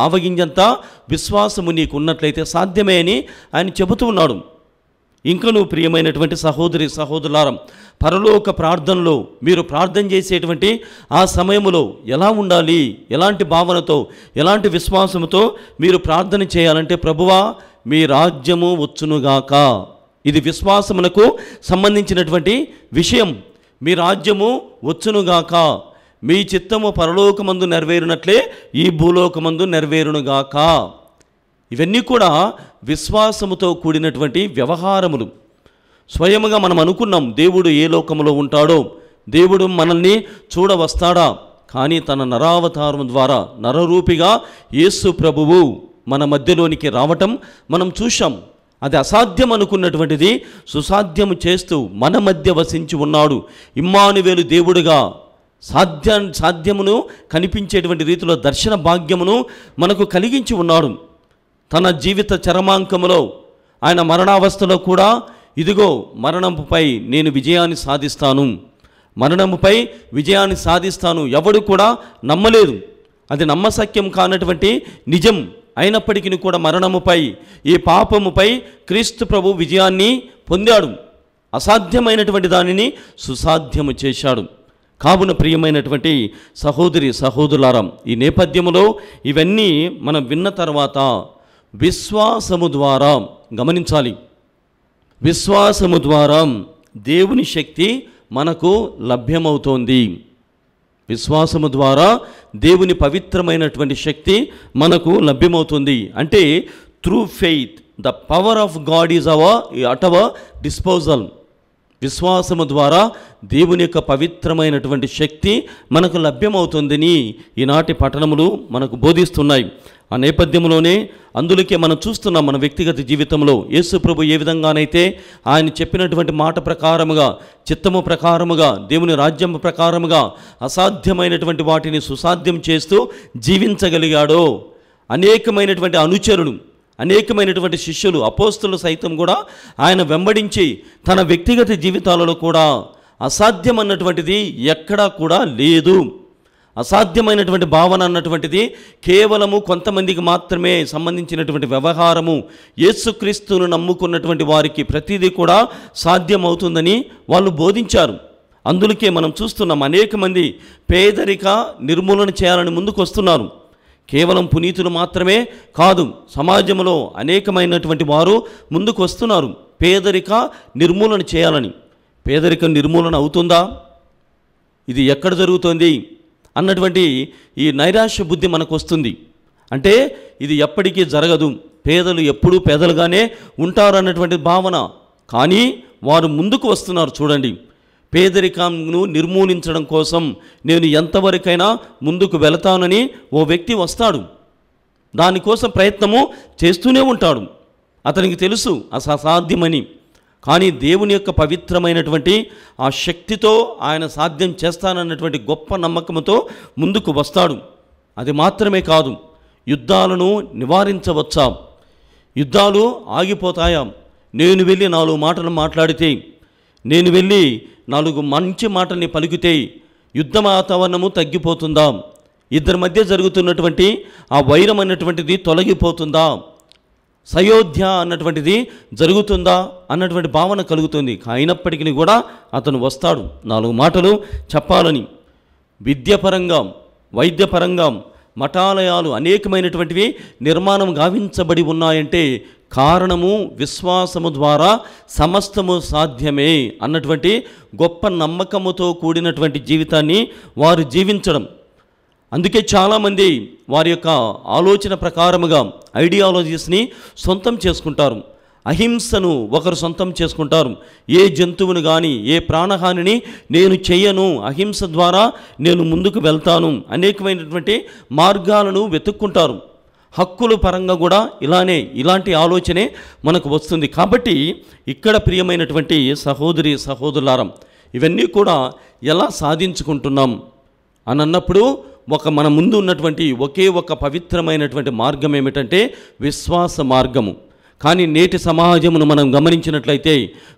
ఆవగింజంత విశ్వాసము నీకు ఉన్నట్లయితే సాధ్యమే అని ఆయన చెబుతూ ఉన్నాడు. ఇంకను ప్రియమైనటువంటి సహోదరి సహోదరులారా, పరలోక ప్రార్థనలో మీరు ప్రార్థన చేసేటువంటి ఆ సమయంలో ఎలా ఉండాలి, ఎలాంటి భావనతో, ఎలాంటి విశ్వాసంతో మీరు ప్రార్థన చేయాలంటే, ప్రభువా మీ రాజ్యము వచ్చునుగాక. ఇది విశ్వాసమునకు సంబంధించినటువంటి విషయం. మీ రాజ్యము వచ్చునుగాక, మీ చిత్తము పరలోకమందు నెరవేరునట్లే ఈ భూలోకమందు నెరవేరునుగాక. ఇవన్నీ కూడా విశ్వాసముతో కూడినటువంటి వ్యవహారములు. స్వయముగా మనం అనుకున్నాం దేవుడు ఏ లోకములో ఉంటాడో, దేవుడు మనల్ని చూడవస్తాడా? కానీ తన నరావతారం ద్వారా నరరూపిగా యేసు ప్రభువు మన మధ్యలోనికి రావటం మనం చూశాం. అది అసాధ్యం అనుకున్నటువంటిది సుసాధ్యము చేస్తూ మన మధ్య వసించి ఉన్నాడు. ఇమ్మానువేలు దేవుడుగా సాధ్యమును కనిపించేటువంటి రీతిలో దర్శన భాగ్యమును మనకు కలిగించి ఉన్నాడు. తన జీవిత చరమాంకములో ఆయన మరణావస్థలో కూడా ఇదిగో మరణముపై నేను విజయాన్ని సాధిస్తాను, మరణముపై విజయాన్ని సాధిస్తాను ఎవడు కూడా నమ్మలేదు. అది నమ్మశక్యం కానటువంటి నిజం అయినప్పటికీ కూడా మరణముపై, ఈ పాపముపై క్రీస్తు ప్రభు విజయాన్ని పొందాడు. అసాధ్యమైనటువంటి దానిని సుసాధ్యము చేశాడు. కావున ప్రియమైనటువంటి సహోదరి సహోదరులారా, ఈ నేపథ్యములో ఇవన్నీ మనం విన్న తర్వాత విశ్వాసము ద్వారా గమనించాలి. విశ్వాసము ద్వారా దేవుని శక్తి మనకు లభ్యమవుతోంది. విశ్వాసము ద్వారా దేవుని పవిత్రమైనటువంటి శక్తి మనకు లభ్యమవుతుంది. అంటే through faith the power of God is at our disposal. విశ్వాసము ద్వారా దేవుని యొక్క పవిత్రమైనటువంటి శక్తి మనకు లభ్యమవుతుందని ఈనాటి పఠనములు మనకు బోధిస్తున్నాయి. ఆ నేపథ్యంలోనే అందులోకే మనం చూస్తున్నాం మన వ్యక్తిగత జీవితంలో యేసు ప్రభు ఏ విధంగానైతే ఆయన చెప్పినటువంటి మాట ప్రకారముగా, చిత్తము ప్రకారముగా, దేవుని రాజ్యం ప్రకారముగా అసాధ్యమైనటువంటి వాటిని సుసాధ్యం చేస్తూ జీవించగలిగాడో, అనేకమైనటువంటి అనుచరులు, అనేకమైనటువంటి శిష్యులు, అపోస్తులు సైతం కూడా ఆయన వెంబడించి తన వ్యక్తిగత జీవితాలలో కూడా అసాధ్యం అన్నటువంటిది ఎక్కడా కూడా లేదు. అసాధ్యమైనటువంటి భావన అన్నటువంటిది కేవలము కొంతమందికి మాత్రమే సంబంధించినటువంటి వ్యవహారము. యేసుక్రీస్తును నమ్ముకున్నటువంటి వారికి ప్రతిదీ కూడా సాధ్యమవుతుందని వాళ్ళు బోధించారు. అందుకే మనం చూస్తున్నాం అనేక మంది పేదరిక నిర్మూలన చేయాలని ముందుకు వస్తున్నారు. కేవలం పునీతులు మాత్రమే కాదు, సమాజంలో అనేకమైనటువంటి వారు ముందుకు వస్తున్నారు పేదరిక నిర్మూలన చేయాలని. పేదరిక నిర్మూలన అవుతుందా? ఇది ఎక్కడ జరుగుతుంది అన్నటువంటి ఈ నైరాశ్య బుద్ధి మనకు వస్తుంది. అంటే ఇది ఎప్పటికీ జరగదు, పేదలు ఎప్పుడూ పేదలుగానే ఉంటారు అన్నటువంటి భావన. కానీ వారు ముందుకు వస్తున్నారు. చూడండి, పేదరికంను నిర్మూలించడం కోసం నేను ఎంతవరకైనా ముందుకు వెళతానని ఓ వ్యక్తి వస్తాడు. దానికోసం ప్రయత్నము చేస్తూనే ఉంటాడు. అతనికి తెలుసు అసాధ్యమని. కానీ దేవుని యొక్క పవిత్రమైనటువంటి ఆ శక్తితో ఆయన సాధ్యం చేస్తానన్నటువంటి గొప్ప నమ్మకంతో ముందుకు వస్తాడు. అది మాత్రమే కాదు, యుద్ధాలను నివారించవచ్చా? యుద్ధాలు ఆగిపోతాయా? నేను వెళ్ళి 4 మాటలు మాట్లాడితే, నేను వెళ్ళి 4 మంచి మాటల్ని పలికితే యుద్ధ వాతావరణము తగ్గిపోతుందా? ఇద్దరి మధ్య జరుగుతున్నటువంటి ఆ వైరం అన్నటువంటిది తొలగిపోతుందా? సయోధ్య అన్నటువంటిది జరుగుతుందా అన్నటువంటి భావన కలుగుతుంది. అయినప్పటికీ కూడా అతను వస్తాడు 4 మాటలు చెప్పాలని. విద్యాపరంగా, వైద్యపరంగా మఠాలయాలు అనేకమైనటువంటివి నిర్మాణం గావించబడి ఉన్నాయంటే కారణము విశ్వాసము ద్వారా సమస్తము సాధ్యమే అన్నటువంటి గొప్ప నమ్మకముతో కూడినటువంటి జీవితాన్ని వారు జీవించడం. అందుకే చాలామంది వారి యొక్క ఆలోచన ప్రకారముగా ఐడియాలజీస్ని సొంతం చేసుకుంటారు. అహింసను ఒకరు సొంతం చేసుకుంటారు. ఏ జంతువును కానీ ఏ ప్రాణహానిని నేను చెయ్యను, అహింస ద్వారా నేను ముందుకు వెళ్తాను, అనేకమైనటువంటి మార్గాలను వెతుక్కుంటారు. హక్కుల పరంగా కూడా ఇలాంటి ఆలోచనే మనకు వస్తుంది. కాబట్టి ఇక్కడ ప్రియమైనటువంటి సహోదరి సహోదరులారా, ఇవన్నీ కూడా ఎలా సాధించుకుంటున్నాం అని అన్నప్పుడు మన ముందు ఉన్నటువంటి ఒకే ఒక పవిత్రమైనటువంటి మార్గం ఏమిటంటే విశ్వాస మార్గము. కానీ నేటి సమాజమును మనం గమనించినట్లయితే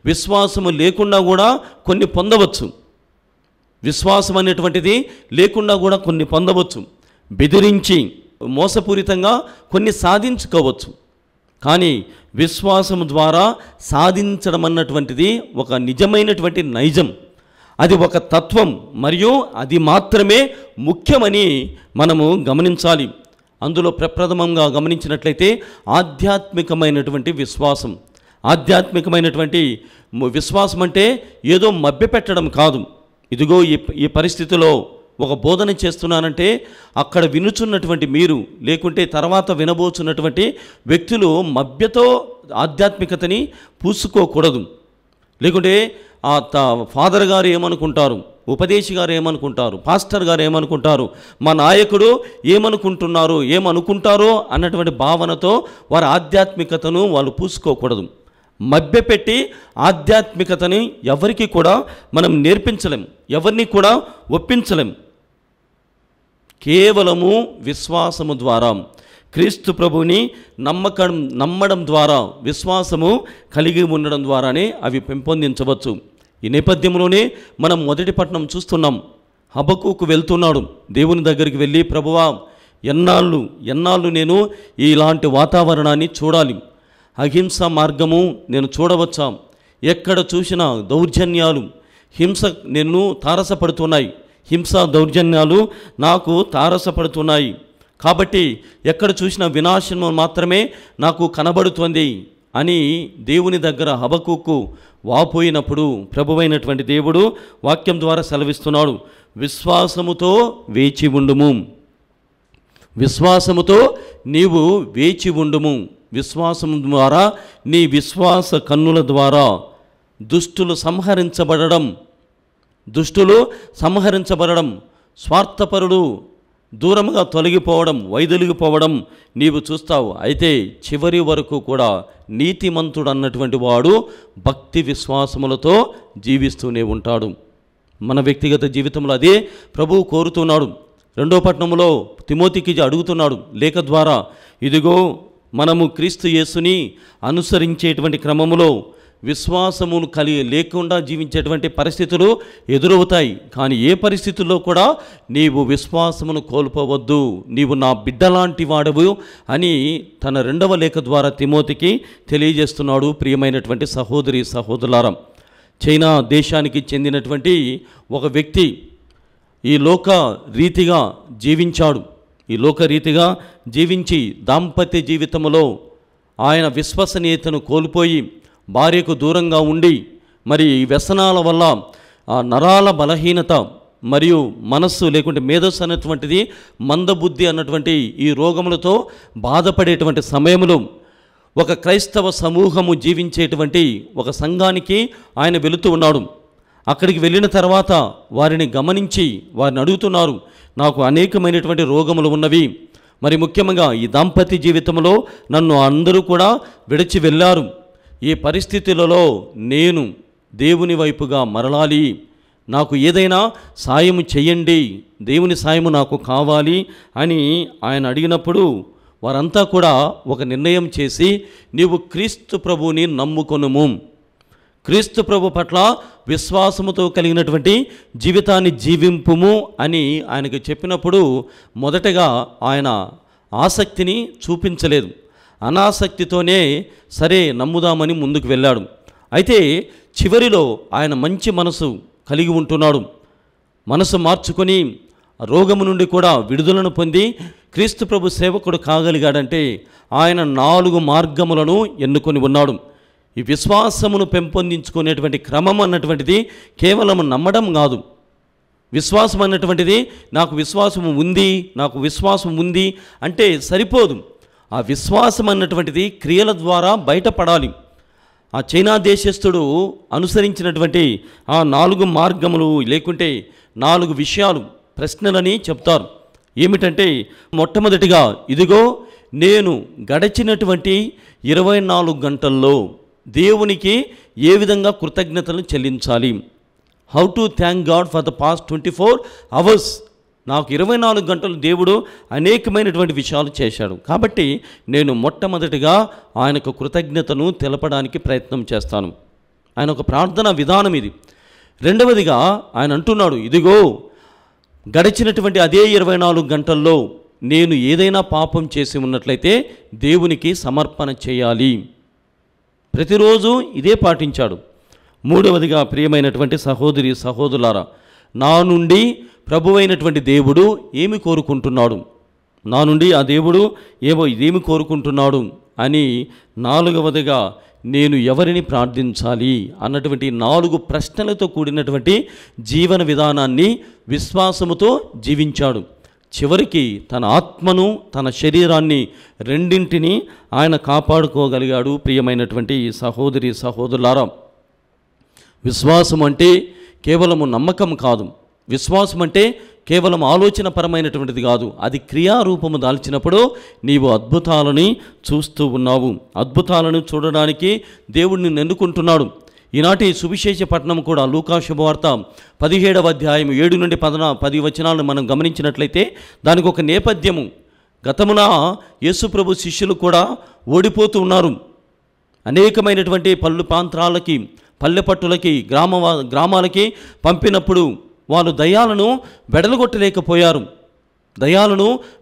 విశ్వాసము లేకుండా కూడా కొన్ని పొందవచ్చు. విశ్వాసం అనేటువంటిది లేకుండా కూడా కొన్ని పొందవచ్చు. బెదిరించి మోసపూరితంగా కొన్ని సాధించుకోవచ్చు. కానీ విశ్వాసము ద్వారా సాధించడం అన్నటువంటిది ఒక నిజమైనటువంటి నైజం. అది ఒక తత్వం, మరియు అది మాత్రమే ముఖ్యమని మనము గమనించాలి. అందులో ప్రప్రథమంగా గమనించినట్లయితే ఆధ్యాత్మికమైనటువంటి విశ్వాసం. ఆధ్యాత్మికమైనటువంటి విశ్వాసం అంటే ఏదో మభ్యపెట్టడం కాదు. ఇదిగో ఈ పరిస్థితిలో ఒక బోధన చేస్తున్నానంటే అక్కడ వినుచున్నటువంటి మీరు, లేకుంటే తర్వాత వినబోచున్నటువంటి వ్యక్తులు మభ్యతో ఆధ్యాత్మికతని పూసుకోకూడదు. లేకుంటే ఫాదర్ గారు ఏమనుకుంటారు, ఉపదేశి గారు ఏమనుకుంటారు, పాస్టర్ గారు ఏమనుకుంటారు, మా నాయకుడు ఏమనుకుంటారో అన్నటువంటి భావనతో వారి ఆధ్యాత్మికతను వాళ్ళు పూసుకోకూడదు. మభ్యపెట్టి ఆధ్యాత్మికతని ఎవరికి కూడా మనం నేర్పించలేం, ఎవరిని కూడా ఒప్పించలేం. కేవలము విశ్వాసము ద్వారా, క్రీస్తు ప్రభువుని నమ్మడం ద్వారా, విశ్వాసము కలిగి ఉండడం ద్వారానే అవి పెంపొందించవచ్చు. ఈ నేపథ్యంలోనే మనం మొదటి పట్టణం చూస్తున్నాం. హబక్కూకు వెళ్తున్నాడు, దేవుని దగ్గరికి వెళ్ళి, ప్రభువా ఎన్నాళ్ళు నేను ఇలాంటి వాతావరణాన్ని చూడాలి, అహింస మార్గము నేను చూడవచ్చా, ఎక్కడ చూసినా దౌర్జన్యాలు, హింస నేను తారసపడుతున్నాయి, హింస దౌర్జన్యాలు నాకు తారసపడుతున్నాయి, కాబట్టి ఎక్కడ చూసినా వినాశనం మాత్రమే నాకు కనబడుతుంది అని దేవుని దగ్గర హబక్కూకు వాపోయినప్పుడు ప్రభువైనటువంటి దేవుడు వాక్యం ద్వారా సెలవిస్తున్నాడు, విశ్వాసముతో వేచి ఉండుము, విశ్వాసముతో నీవు వేచి ఉండుము. విశ్వాసము ద్వారా, నీ విశ్వాస కన్నుల ద్వారా దుష్టులు సంహరించబడడం, స్వార్థపరుడు దూరముగా తొలగిపోవడం, వైదొలిగిపోవడం నీవు చూస్తావు. అయితే చివరి వరకు కూడా నీతిమంతుడు అన్నటువంటి వాడు భక్తి విశ్వాసములతో జీవిస్తూనే ఉంటాడు. మన వ్యక్తిగత జీవితంలో అదే ప్రభువు కోరుతున్నాడు. 2వ పట్టణంలో తిమోతికి అడుగుతున్నాడు లేఖ ద్వారా, ఇదిగో మనము క్రీస్తు యేసుని అనుసరించేటువంటి క్రమములో విశ్వాసమును లేకుండా జీవించేటువంటి పరిస్థితులు ఎదురవుతాయి. కానీ ఏ పరిస్థితుల్లో కూడా నీవు విశ్వాసమును కోల్పోవద్దు, నీవు నా బిడ్డలాంటి వాడవు అని తన 2వ లేఖ ద్వారా తిమోతికి తెలియజేస్తున్నాడు. ప్రియమైనటువంటి సహోదరి సహోదరులారా, చైనా దేశానికి చెందినటువంటి ఒక వ్యక్తి ఈ లోక రీతిగా జీవించి దాంపత్య జీవితంలో ఆయన విశ్వసనీయతను కోల్పోయి భార్యకు దూరంగా ఉండి, మరి వ్యసనాల వల్ల నరాల బలహీనత మరియు మనస్సు లేకుంటే మేధస్సు అనేటువంటిది, మందబుద్ధి అన్నటువంటి ఈ రోగములతో బాధపడేటువంటి సమయంలో ఒక క్రైస్తవ సమూహము జీవించేటువంటి ఒక సంఘానికి ఆయన వెళుతూ ఉన్నాడు. అక్కడికి వెళ్ళిన తర్వాత వారిని గమనించి వారిని అడుగుతున్నారు, నాకు అనేకమైనటువంటి రోగములు ఉన్నవి, మరి ముఖ్యంగా ఈ దాంపత్య జీవితంలో నన్ను అందరూ కూడా విడిచి వెళ్ళారు, ఈ పరిస్థితులలో నేను దేవుని వైపుగా మరలాలి, నాకు ఏదైనా సాయము చేయండి, దేవుని సాయము నాకు కావాలి అని ఆయన అడిగినప్పుడు వారంతా కూడా ఒక నిర్ణయం చేసి, నీవు క్రీస్తు ప్రభువుని నమ్ముకొనుము, క్రీస్తు ప్రభు పట్ల విశ్వాసముతో కలిగినటువంటి జీవితాన్ని జీవింపుము అని ఆయనకు చెప్పినప్పుడు మొదటగా ఆయన ఆసక్తిని చూపించలేదు, అనాసక్తితోనే సరే నమ్ముదామని ముందుకు వెళ్ళాడు. అయితే చివరిలో ఆయన మంచి మనసు కలిగి ఉంటున్నాడు, మనసు మార్చుకొని రోగము నుండి కూడా విడుదలను పొంది క్రీస్తు ప్రభు సేవకుడు కాగలిగాడంటే ఆయన 4 మార్గములను ఎన్నుకొని ఉన్నాడు. ఈ విశ్వాసమును పెంపొందించుకునేటువంటి క్రమం అన్నటువంటిది కేవలం నమ్మడం కాదు. విశ్వాసం అన్నటువంటిది నాకు విశ్వాసం ఉంది అంటే సరిపోదు. ఆ విశ్వాసం అన్నటువంటిది క్రియల ద్వారా బయటపడాలి. ఆ చైనా దేశస్థుడు అనుసరించినటువంటి ఆ 4 మార్గములు లేకుంటే 4 విషయాలు, ప్రశ్నలని చెప్తారు. ఏమిటంటే మొట్టమొదటిగా, ఇదిగో నేను గడిచినటువంటి 24 గంటల్లో దేవునికి ఏ విధంగా కృతజ్ఞతలు చెల్లించాలి, how to thank God for the past 24 hours. నాకు 24 గంటలు దేవుడు అనేకమైనటువంటి విషయాలు చేశాడు, కాబట్టి నేను మొట్టమొదటిగా ఆయనకు కృతజ్ఞతను తెలపడానికి ప్రయత్నం చేస్తాను. ఆయన ఒక ప్రార్థనా విధానం ఇది. రెండవదిగా ఆయన అంటున్నాడు, ఇదిగో గడిచినటువంటి అదే 24 గంటల్లో నేను ఏదైనా పాపం చేసి ఉన్నట్లయితే దేవునికి సమర్పణ చేయాలి. ప్రతిరోజు ఇదే పాటించాడు. మూడవదిగా, ప్రియమైనటువంటి సహోదరి సహోదరులారా, నా నుండి ప్రభువైనటువంటి దేవుడు ఏమి కోరుకుంటున్నాడు, నా నుండి ఆ దేవుడు ఇదేమి కోరుకుంటున్నాడు అని 4వదిగా, నేను ఎవరిని ప్రార్థించాలి అన్నటువంటి 4 ప్రశ్నలతో కూడినటువంటి జీవన విధానాన్ని విశ్వాసముతో జీవించాడు. చివరికి తన ఆత్మను తన శరీరాన్ని రెండింటినీ ఆయన కాపాడుకోగలిగాడు. ప్రియమైనటువంటి సహోదరి సహోదరులారా, విశ్వాసం అంటే కేవలము నమ్మకం కాదు, విశ్వాసం అంటే కేవలం ఆలోచనపరమైనటువంటిది కాదు, అది క్రియారూపము దాల్చినప్పుడు నీవు అద్భుతాలని చూస్తూ ఉన్నావు. అద్భుతాలను చూడడానికి దేవుడు నిన్ను ఎన్నుకుంటున్నాడు. ఈనాటి సువిశేష పట్టణం కూడా లూకా శుభవార్త 17వ అధ్యాయం 7 నుండి 10 వచనాలను మనం గమనించినట్లయితే దానికి ఒక నేపథ్యము. గతమున యేసుప్రభు శిష్యులు కూడా ఓడిపోతూ ఉన్నారు. అనేకమైనటువంటి పల్లె ప్రాంతాలకి, పల్లె పట్టులకి, గ్రామాలకి పంపినప్పుడు వాళ్ళు దయ్యాలను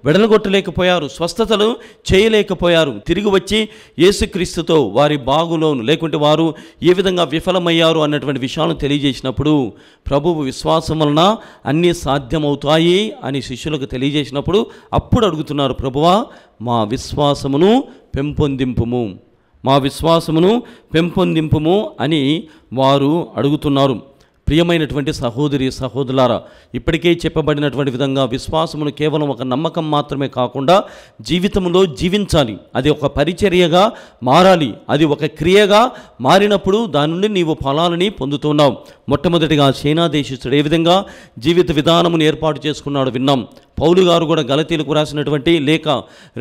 వెడలగొట్టలేకపోయారు, స్వస్థతలు చేయలేకపోయారు. తిరిగి వచ్చి యేసుక్రీస్తుతో వారి బాగులోను లేకుంటే వారు ఏ విధంగా విఫలమయ్యారు అన్నటువంటి విషయాలను తెలియజేసినప్పుడు ప్రభువు విశ్వాసం వలన అన్నీ సాధ్యమవుతాయి అని శిష్యులకు తెలియజేసినప్పుడు అప్పుడు అడుగుతున్నారు, ప్రభువా మా విశ్వాసమును పెంపొందింపుము అని వారు అడుగుతున్నారు. ప్రియమైనటువంటి సహోదరి సహోదరులారా, ఇప్పటికే చెప్పబడినటువంటి విధంగా విశ్వాసమును కేవలం ఒక నమ్మకం మాత్రమే కాకుండా జీవితంలో జీవించాలి. అది ఒక పరిచర్యగా మారాలి. అది ఒక క్రియగా మారినప్పుడు దాని నుండి నీవు ఫలాలని పొందుతున్నావు. మొట్టమొదటిగా చైనా దేశస్థుడు ఏ విధంగా జీవిత విధానమును ఏర్పాటు చేసుకున్నాడు విన్నాం. పౌలు గారు కూడా గలతీలకు రాసినటువంటి లేఖ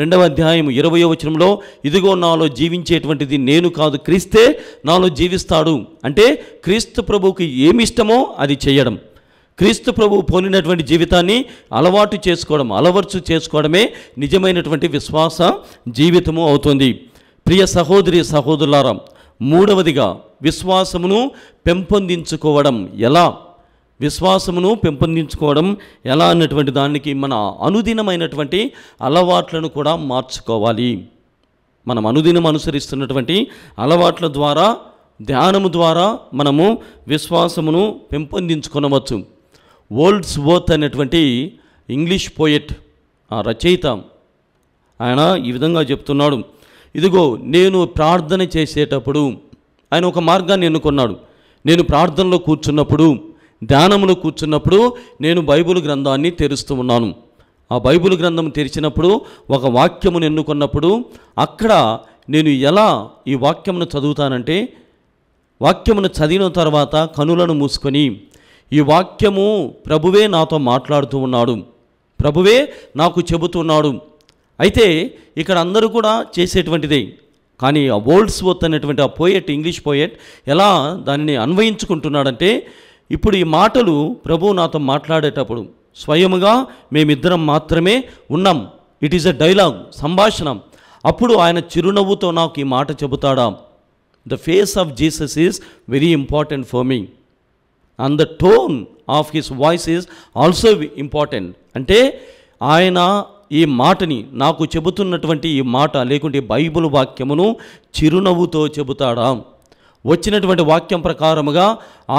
2వ అధ్యాయం 20వ వచనంలో, ఇదిగో నాలో జీవించేటువంటిది నేను కాదు, క్రీస్తే నాలో జీవిస్తాడు. అంటే క్రీస్తు ప్రభువుకి ఏమి ఇష్టమో అది చేయడం, క్రీస్తు ప్రభువు పోలినటువంటి జీవితాన్ని అలవర్చు చేసుకోవడమే నిజమైనటువంటి విశ్వాస జీవితము అవుతుంది. ప్రియ సహోదరి సహోదరులారా, మూడవదిగా విశ్వాసమును పెంపొందించుకోవడం ఎలా అన్నటువంటి దానికి మన అనుదినమైనటువంటి అలవాట్లను కూడా మార్చుకోవాలి. మనం అనుదినం అనుసరిస్తున్నటువంటి అలవాట్ల ద్వారా, ధ్యానము ద్వారా మనము విశ్వాసమును పెంపొందించుకొనవచ్చు. వోల్డ్స్వర్త్ అనేటువంటి ఇంగ్లీష్ పోయెట్, ఆ రచయిత, ఆయన ఈ విధంగా చెప్తున్నాడు. ఇదిగో నేను ప్రార్థన చేసేటప్పుడు ఆయన ఒక మార్గాన్ని ఎన్నుకున్నాడు. నేను ప్రార్థనలో కూర్చున్నప్పుడు, ధ్యానంలో కూర్చున్నప్పుడు నేను బైబిల్ గ్రంథాన్ని తెరుస్తూ ఉన్నాను. ఆ బైబిల్ గ్రంథం తెరిచినప్పుడు ఒక వాక్యమును ఎన్నుకున్నప్పుడు అక్కడ నేను ఎలా ఈ వాక్యమును చదువుతానంటే, వాక్యమును చదివిన తర్వాత కనులను మూసుకొని ఈ వాక్యము ప్రభువే నాతో మాట్లాడుతూ ఉన్నాడు, ప్రభువే నాకు చెబుతున్నాడు. అయితే ఇక్కడ అందరూ కూడా చేసేటువంటిదే. కానీ ఆ వోల్డ్స్వర్త్ అనేటువంటి ఆ పోయెట్, ఇంగ్లీష్ పోయెట్ ఎలా దానిని అన్వయించుకుంటున్నాడంటే, ఇప్పుడు ఈ మాటలు ప్రభువు నాతో మాట్లాడేటప్పుడు స్వయముగా మేమిద్దరం మాత్రమే ఉన్నాం. ఇట్ ఈస్ ఎ డైలాగ్, సంభాషణ. అప్పుడు ఆయన చిరునవ్వుతో నాకు ఈ మాట చెబుతాడా, the face of Jesus is very important for me and the tone of his voice is also important. అంటే ఆయన ఈ మాటని, నాకు చెబుతున్నటువంటి ఈ మాట లేకుంటే బైబిల్ వాక్యమును చిరునవ్వుతో చెబుతాడా, వచ్చినటువంటి వాక్యం ప్రకారముగా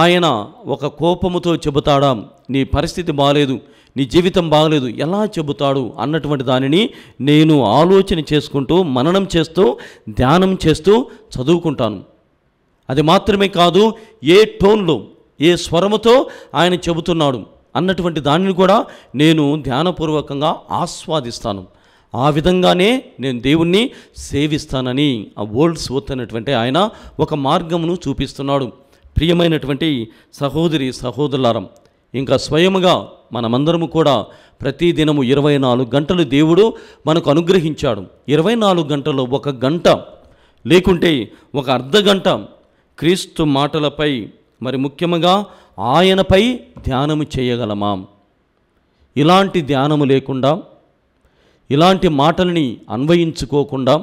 ఆయన ఒక కోపముతో చెబుతాడా, నీ పరిస్థితి బాగలేదు, నీ జీవితం బాగలేదు, ఎలా చెబుతాడు అన్నటువంటి దానిని నేను ఆలోచన చేసుకుంటూ, మననం చేస్తూ, ధ్యానం చేస్తూ చదువుకుంటాను. అది మాత్రమే కాదు, ఏ టోన్లో, ఏ స్వరముతో ఆయన చెబుతున్నాడు అన్నటువంటి దానిని కూడా నేను ధ్యానపూర్వకంగా ఆస్వాదిస్తాను. ఆ విధంగానే నేను దేవుణ్ణి సేవిస్తానని ఆ వోల్డ్స్వర్త్ అనేటువంటి ఆయన ఒక మార్గమును చూపిస్తున్నాడు. ప్రియమైనటువంటి సహోదరి సహోదరులారా, ఇంకా స్వయముగా మనమందరము కూడా ప్రతిదినము 24 గంటలు దేవుడు మనకు అనుగ్రహించాడు. 24 గంటల్లో 1 గంట లేకుంటే 1 అర్ధ గంట క్రీస్తు మాటలపై, మరి ముఖ్యంగా ఆయనపై ధ్యానము చేయగలమా? ఇలాంటి ధ్యానము లేకుండా, ఇలాంటి మాటల్ని అన్వయించుకోకుండా,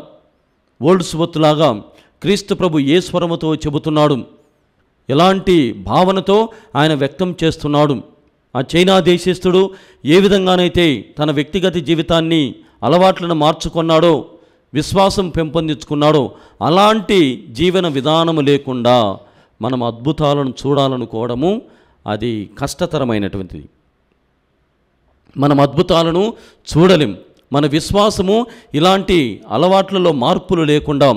వోల్డ్స్వర్త్ లాగా క్రీస్తు ప్రభు ఏ స్వరముతో చెబుతున్నాడు, ఎలాంటి భావనతో ఆయన వ్యక్తం చేస్తున్నాడు, ఆ చైనా దేశస్థుడు ఏ విధంగానైతే తన వ్యక్తిగత జీవితాన్ని, అలవాట్లను మార్చుకున్నాడో, విశ్వాసం పెంపొందించుకున్నాడో, అలాంటి జీవన విధానము లేకుండా మనం అద్భుతాలను చూడాలనుకోవడము అది కష్టతరమైనటువంటిది. మనం అద్భుతాలను చూడలేం. మన విశ్వాసము ఇలాంటి అలవాట్లలో మార్పులు లేకుండా,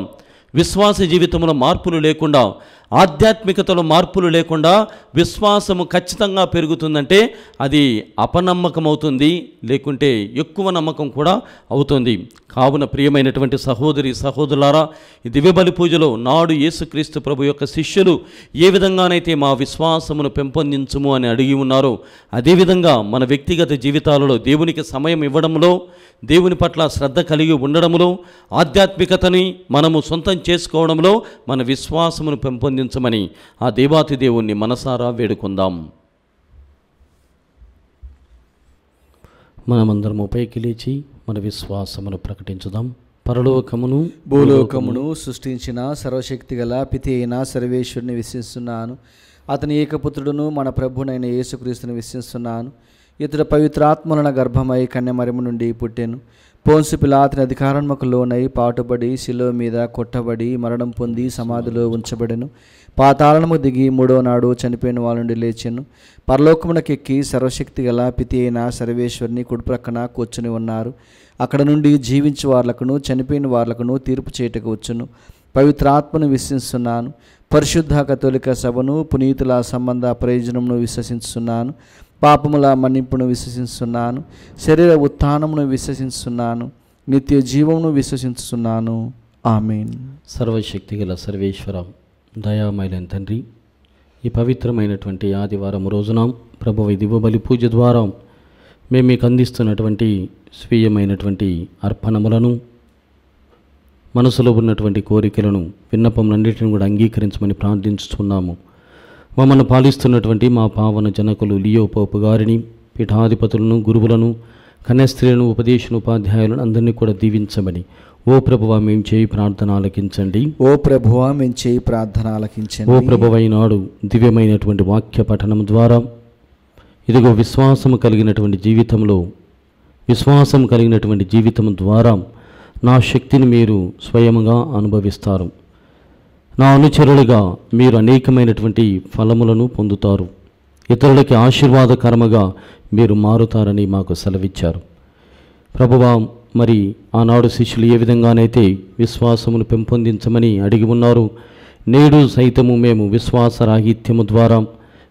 విశ్వాస జీవితంలో మార్పులు లేకుండా, ఆధ్యాత్మికతలో మార్పులు లేకుండా విశ్వాసము ఖచ్చితంగా పెరుగుతుందంటే అది అపనమ్మకం అవుతుంది, లేకుంటే ఎక్కువ నమ్మకం కూడా అవుతుంది. కావున ప్రియమైనటువంటి సహోదరి సహోదరులారా, ఈ దివ్యబలి పూజలో నాడు యేసుక్రీస్తు ప్రభు యొక్క శిష్యులు ఏ విధంగానైతే మా విశ్వాసమును పెంపొందించుము అని అడిగి ఉన్నారో, అదేవిధంగా మన వ్యక్తిగత జీవితాలలో దేవునికి సమయం ఇవ్వడంలో, దేవుని పట్ల శ్రద్ధ కలిగి ఉండడంలో, ఆధ్యాత్మికతని మనము సొంతం చేసుకోవడంలో మన విశ్వాసమును పెంపొందించమని ఆ దేవాతి దేవుణ్ణి మనసారా వేడుకుందాం. మనమందరము పైకి లేచి మన విశ్వాసమును ప్రకటించుదాం. పరలోకమును భూలోకమును సృష్టించిన సర్వశక్తిగల పితి అయిన సర్వేశ్వరుని విశ్వసిస్తున్నాను. అతని ఏకపుత్రుడును మన ప్రభునైన యేసుక్రీస్తుని విశ్వసిస్తున్నాను. ఇతడు పవిత్రాత్మలన గర్భమై కన్యమరిమ నుండి పుట్టెను. పోన్సు పిలాతుని అధికారముకు లోనై పాటుబడి శిలువ మీద కొట్టబడి మరణం పొంది సమాధిలో ఉంచబడెను. పాతాళము దిగి మూడో నాడు చనిపోయిన వాళ్ళ నుండి లేచెను. పరలోకమునకెక్కి సర్వశక్తి గల పితి అయిన సర్వేశ్వరుని కుడిప్రక్కన కూర్చుని ఉన్నారు. అక్కడ నుండి జీవించు వార్లకును చనిపోయిన వార్లకును తీర్పు చేయటకు వచ్చును. పవిత్రాత్మను విశ్వసిస్తున్నాను. పరిశుద్ధ కథోలిక సభను, పునీతుల సంబంధ ప్రయోజనమును విశ్వసిస్తున్నాను. పాపముల మన్నింపును విశ్వసిస్తున్నాను. శరీర ఉత్థానమును విశ్వసిస్తున్నాను. నిత్య జీవమును విశ్వసిస్తున్నాను. ఆమేన్. సర్వశక్తి గల సర్వేశ్వర, దయామయులైన తండ్రి, ఈ పవిత్రమైనటువంటి ఆదివారం రోజున ప్రభువు దివ్యబలి పూజ ద్వారా మేము మీకు అందిస్తున్నటువంటి స్వీయమైనటువంటి అర్పణములను, మనసులో ఉన్నటువంటి కోరికలను, విన్నపములన్నిటిని కూడా అంగీకరించమని ప్రార్థించుతున్నాము. మమ్మల్ని పాలిస్తున్నటువంటి మా పావన జనకులు లియో పోపు గారిని, పీఠాధిపతులను, గురువులను, కన్యాస్త్రీలను, ఉపాధ్యాయులను అందరినీ కూడా దీవించమని ఓ ప్రభువా మేము చేయి ప్రార్థన ఆలకించండి. ఓ ప్రభువా మేము చేయి ప్రార్థన ఆలకించండి. ఓ ప్రభువైనాడు దివ్యమైనటువంటి వాక్య పఠనం ద్వారా ఇదిగో విశ్వాసము కలిగినటువంటి జీవితం ద్వారా నా శక్తిని మీరు స్వయముగా అనుభవిస్తారు. నా అనుచరులుగా మీరు అనేకమైనటువంటి ఫలములను పొందుతారు. ఇతరులకి ఆశీర్వాదకరముగా మీరు మారుతారని మాకు సెలవిచ్చారు. ప్రభువా, మరి ఆనాడు శిష్యులు ఏ విధంగానైతే విశ్వాసమును పెంపొందించమని అడిగి ఉన్నారు, నేడు సైతము మేము విశ్వాసరాహిత్యము ద్వారా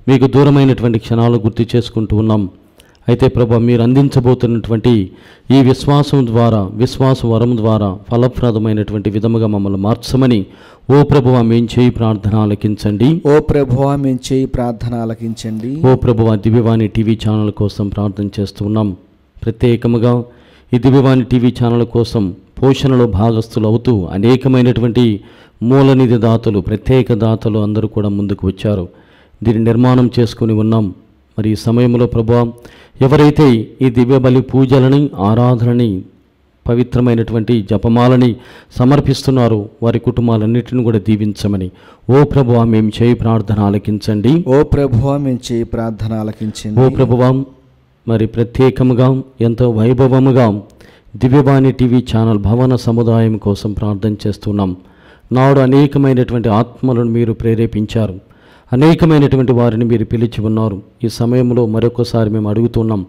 మీకు దూరమైనటువంటి క్షణాలు గుర్తు చేసుకుంటూ ఉన్నాం. అయితే ప్రభు, మీరు అందించబోతున్నటువంటి ఈ విశ్వాసం ద్వారా, విశ్వాస వరం ద్వారా ఫలప్రదమైనటువంటి విధముగా మమ్మల్ని మార్చమని ఓ ప్రభువా మేము చేయి ప్రార్థన ఆలకించండి. ఓ ప్రభువా మేము చేయి ప్రార్థన ఆలకించండి. ఓ ప్రభువా, దివ్యవాణి టీవీ ఛానల్ కోసం ప్రార్థన చేస్తున్నాం. ప్రత్యేకముగా ఈ దివ్యవాణి టీవీ ఛానల్ కోసం పోషణలో భాగస్థులు అవుతూ అనేకమైనటువంటి మూలనిధి దాతలు, ప్రత్యేక దాతలు అందరూ కూడా ముందుకు వచ్చారు. దీన్ని నిర్మాణం చేసుకుని ఉన్నాం. మరి ఈ సమయంలో ప్రభువా, ఎవరైతే ఈ దివ్య బలి పూజలని, ఆరాధనని, పవిత్రమైనటువంటి జపమాలని సమర్పిస్తున్నారో వారి కుటుంబాలన్నిటిని కూడా దీవించమని ఓ ప్రభువా మేము చేయి ప్రార్థన ఆలకించండి. ఓ ప్రభువా మేము చేయి ప్రార్థన ఆలకించండి. ఓ ప్రభువా, మరి ప్రత్యేకముగా ఎంతో వైభవముగా దివ్యవాణి టీవీ ఛానల్ భవన సముదాయం కోసం ప్రార్థన చేస్తున్నాం. నాడు అనేకమైనటువంటి ఆత్మలను మీరు ప్రేరేపించారు, అనేకమైనటువంటి వారిని మీరు పిలిచి ఉన్నారు. ఈ సమయంలో మరొకసారి మేము అడుగుతున్నాం,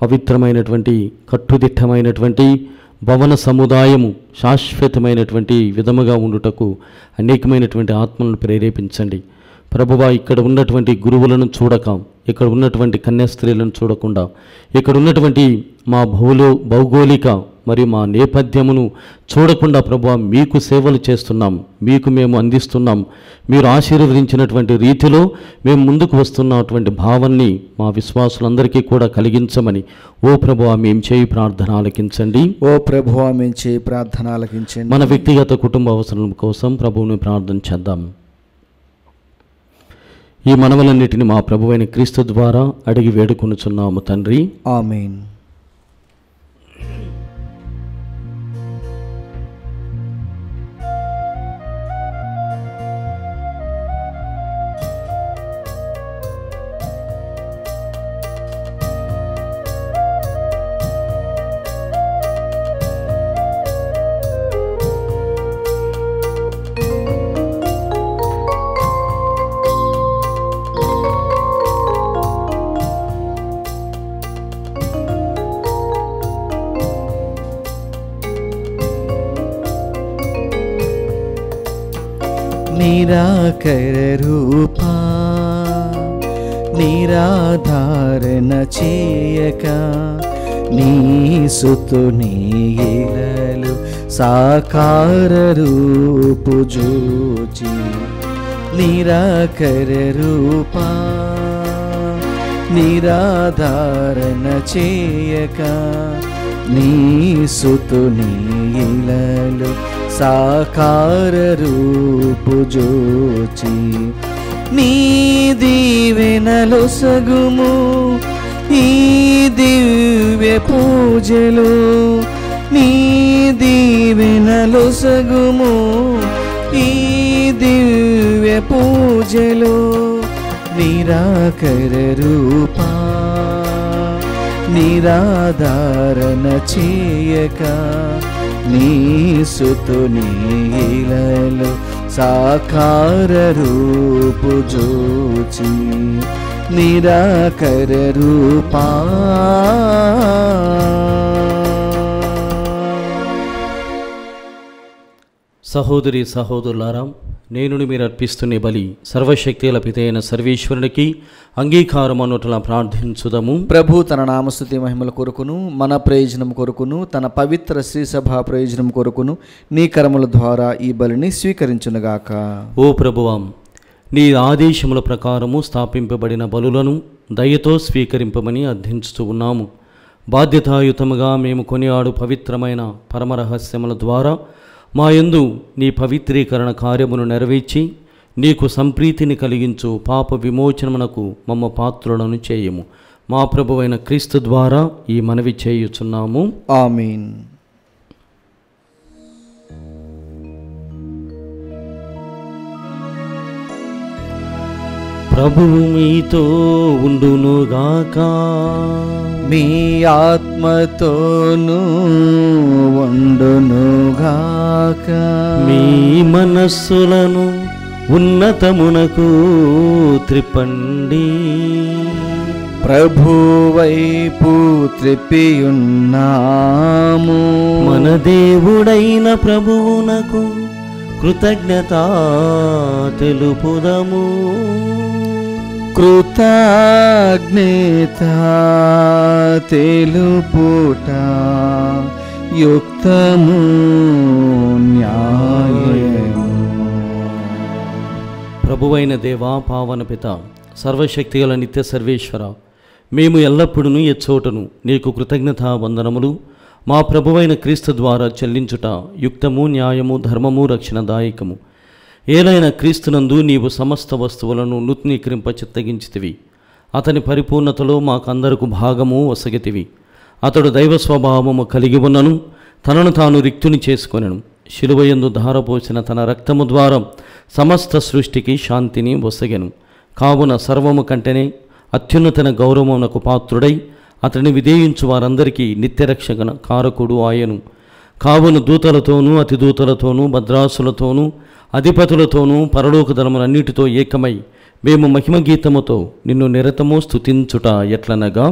పవిత్రమైనటువంటి కట్టుదిట్టమైనటువంటి భవన సముదాయము శాశ్వతమైనటువంటి విధముగా ఉండుటకు అనేకమైనటువంటి ఆత్మలను ప్రేరేపించండి. ప్రభువా, ఇక్కడ ఉన్నటువంటి గురువులను చూడక, ఇక్కడ ఉన్నటువంటి కన్యాస్త్రీలను చూడకుండా, ఇక్కడ ఉన్నటువంటి మా భౌగోళిక మరియు మా నేపథ్యమును చూడకుండా ప్రభువా మీకు సేవలు చేస్తున్నాం, మీకు మేము అందిస్తున్నాం. మీరు ఆశీర్వదించినటువంటి రీతిలో మేము ముందుకు వస్తున్నటువంటి భావాన్ని మా విశ్వాసులందరికీ కూడా కలిగించమని ఓ ప్రభువా మేము చేయి ప్రార్థన ఆలకించండి. ఓ ప్రభువా మేము చేయి ప్రార్థన ఆలకించండి. మన వ్యక్తిగత కుటుంబ అవసరం కోసం ప్రభువుని ప్రార్థన చేద్దాం. ఈ మనవలన్నిటిని మా ప్రభువైన క్రీస్తు ద్వారా అడిగి వేడుకొనుచున్నాము తండ్రి. ఆమేన్. నిరాకర రూపా నిరాధారణ చేయక నీ సుతుని ఇలలు సాకార రూపు జోచి నిరాకర రూపా నిరాధారణ చేయక నీ సుతుని ఇలలు సాకార రూపు జోచి నీ దీవెనలు సగుము ఈ దివ్య పూజలు నీ దీవెనలు సగుము ఈ దివ్య పూజలు నిరాకర రూపా నిరాధారణ చేయక నీ సుతుని ఇలలు సాకార రూపు జోచి నిరాకర రూపా. సహోదరి సహోదరులారా, నేను మీరు అర్పిస్తున్న బలి సర్వశక్తుల పితైన సర్వేశ్వరునికి అంగీకారం అనుటలా ప్రార్థించుదము. ప్రభు తన నామస్తుతి మహిమల కొరకును మన ప్రయోజనం కొరకును తన పవిత్ర శ్రీ సభా ప్రయోజనం కొరకును నీ కర్మల ద్వారా ఈ బలిని స్వీకరించునుగాక. ఓ ప్రభువాం, నీ ఆదేశముల ప్రకారము స్థాపింపబడిన బలులను దయతో స్వీకరింపమని అర్థించుతూ ఉన్నాము. బాధ్యతాయుతముగా మేము కొనియాడు పవిత్రమైన పరమరహస్యముల ద్వారా మా యందు నీ పవిత్రీకరణ కార్యమును నెరవేర్చి నీకు సంప్రీతిని కలిగించు పాప విమోచనమునకు మమ్మ పాత్రులను చేయము. మా ప్రభువైన క్రీస్తు ద్వారా ఈ మనవి చేయుచున్నాము. ఆమీన్. ప్రభువు మీతో ఉండునుగాక, మీ ఆత్మతోనూ ఉండునుగాక. మీ మనస్సులను ఉన్నతమునకు త్రిప్పండి. ప్రభువైపు త్రిప్పియున్నాము. మన దేవుడైన ప్రభువునకు కృతజ్ఞత తెలుపుదము. కృతజ్ఞత తెలుపుట యుక్తము న్యాయము. ప్రభువైన దేవా, పావన పిత, సర్వశక్తిగల నిత్య సర్వేశ్వర, మేము ఎల్లప్పుడూ ఎచ్చోటను నీకు కృతజ్ఞత వందనములు మా ప్రభువైన క్రీస్తు ద్వారా చెల్లించుట యుక్తము న్యాయము ధర్మము రక్షణదాయకము. ఏలైన క్రీస్తునందు నీవు సమస్త వస్తువులను నూతనీకరింప చిత్తగించితివి. అతని పరిపూర్ణతలో మాకందరకు భాగము వసగితివి. అతడు దైవ స్వభావము కలిగి ఉన్నను తనను తాను రిక్తుని చేసుకొనెను. శిలువయందు ధారపోసిన తన రక్తము ద్వారా సమస్త సృష్టికి శాంతిని వసగెను. కావున సర్వము కంటేనే అత్యున్నతన గౌరవమునకు పాత్రుడై అతని విధేయించు వారందరికీ నిత్యరక్షణ కారకుడు ఆయను. కావున దూతలతోనూ అతిదూతలతోనూ భద్రాసులతోనూ అధిపతులతోనూ పరలోక ధర్మలన్నిటితో ఏకమై మేము మహిమ గీతముతో నిన్ను నిరతము స్తుతించుట ఎట్లనగా,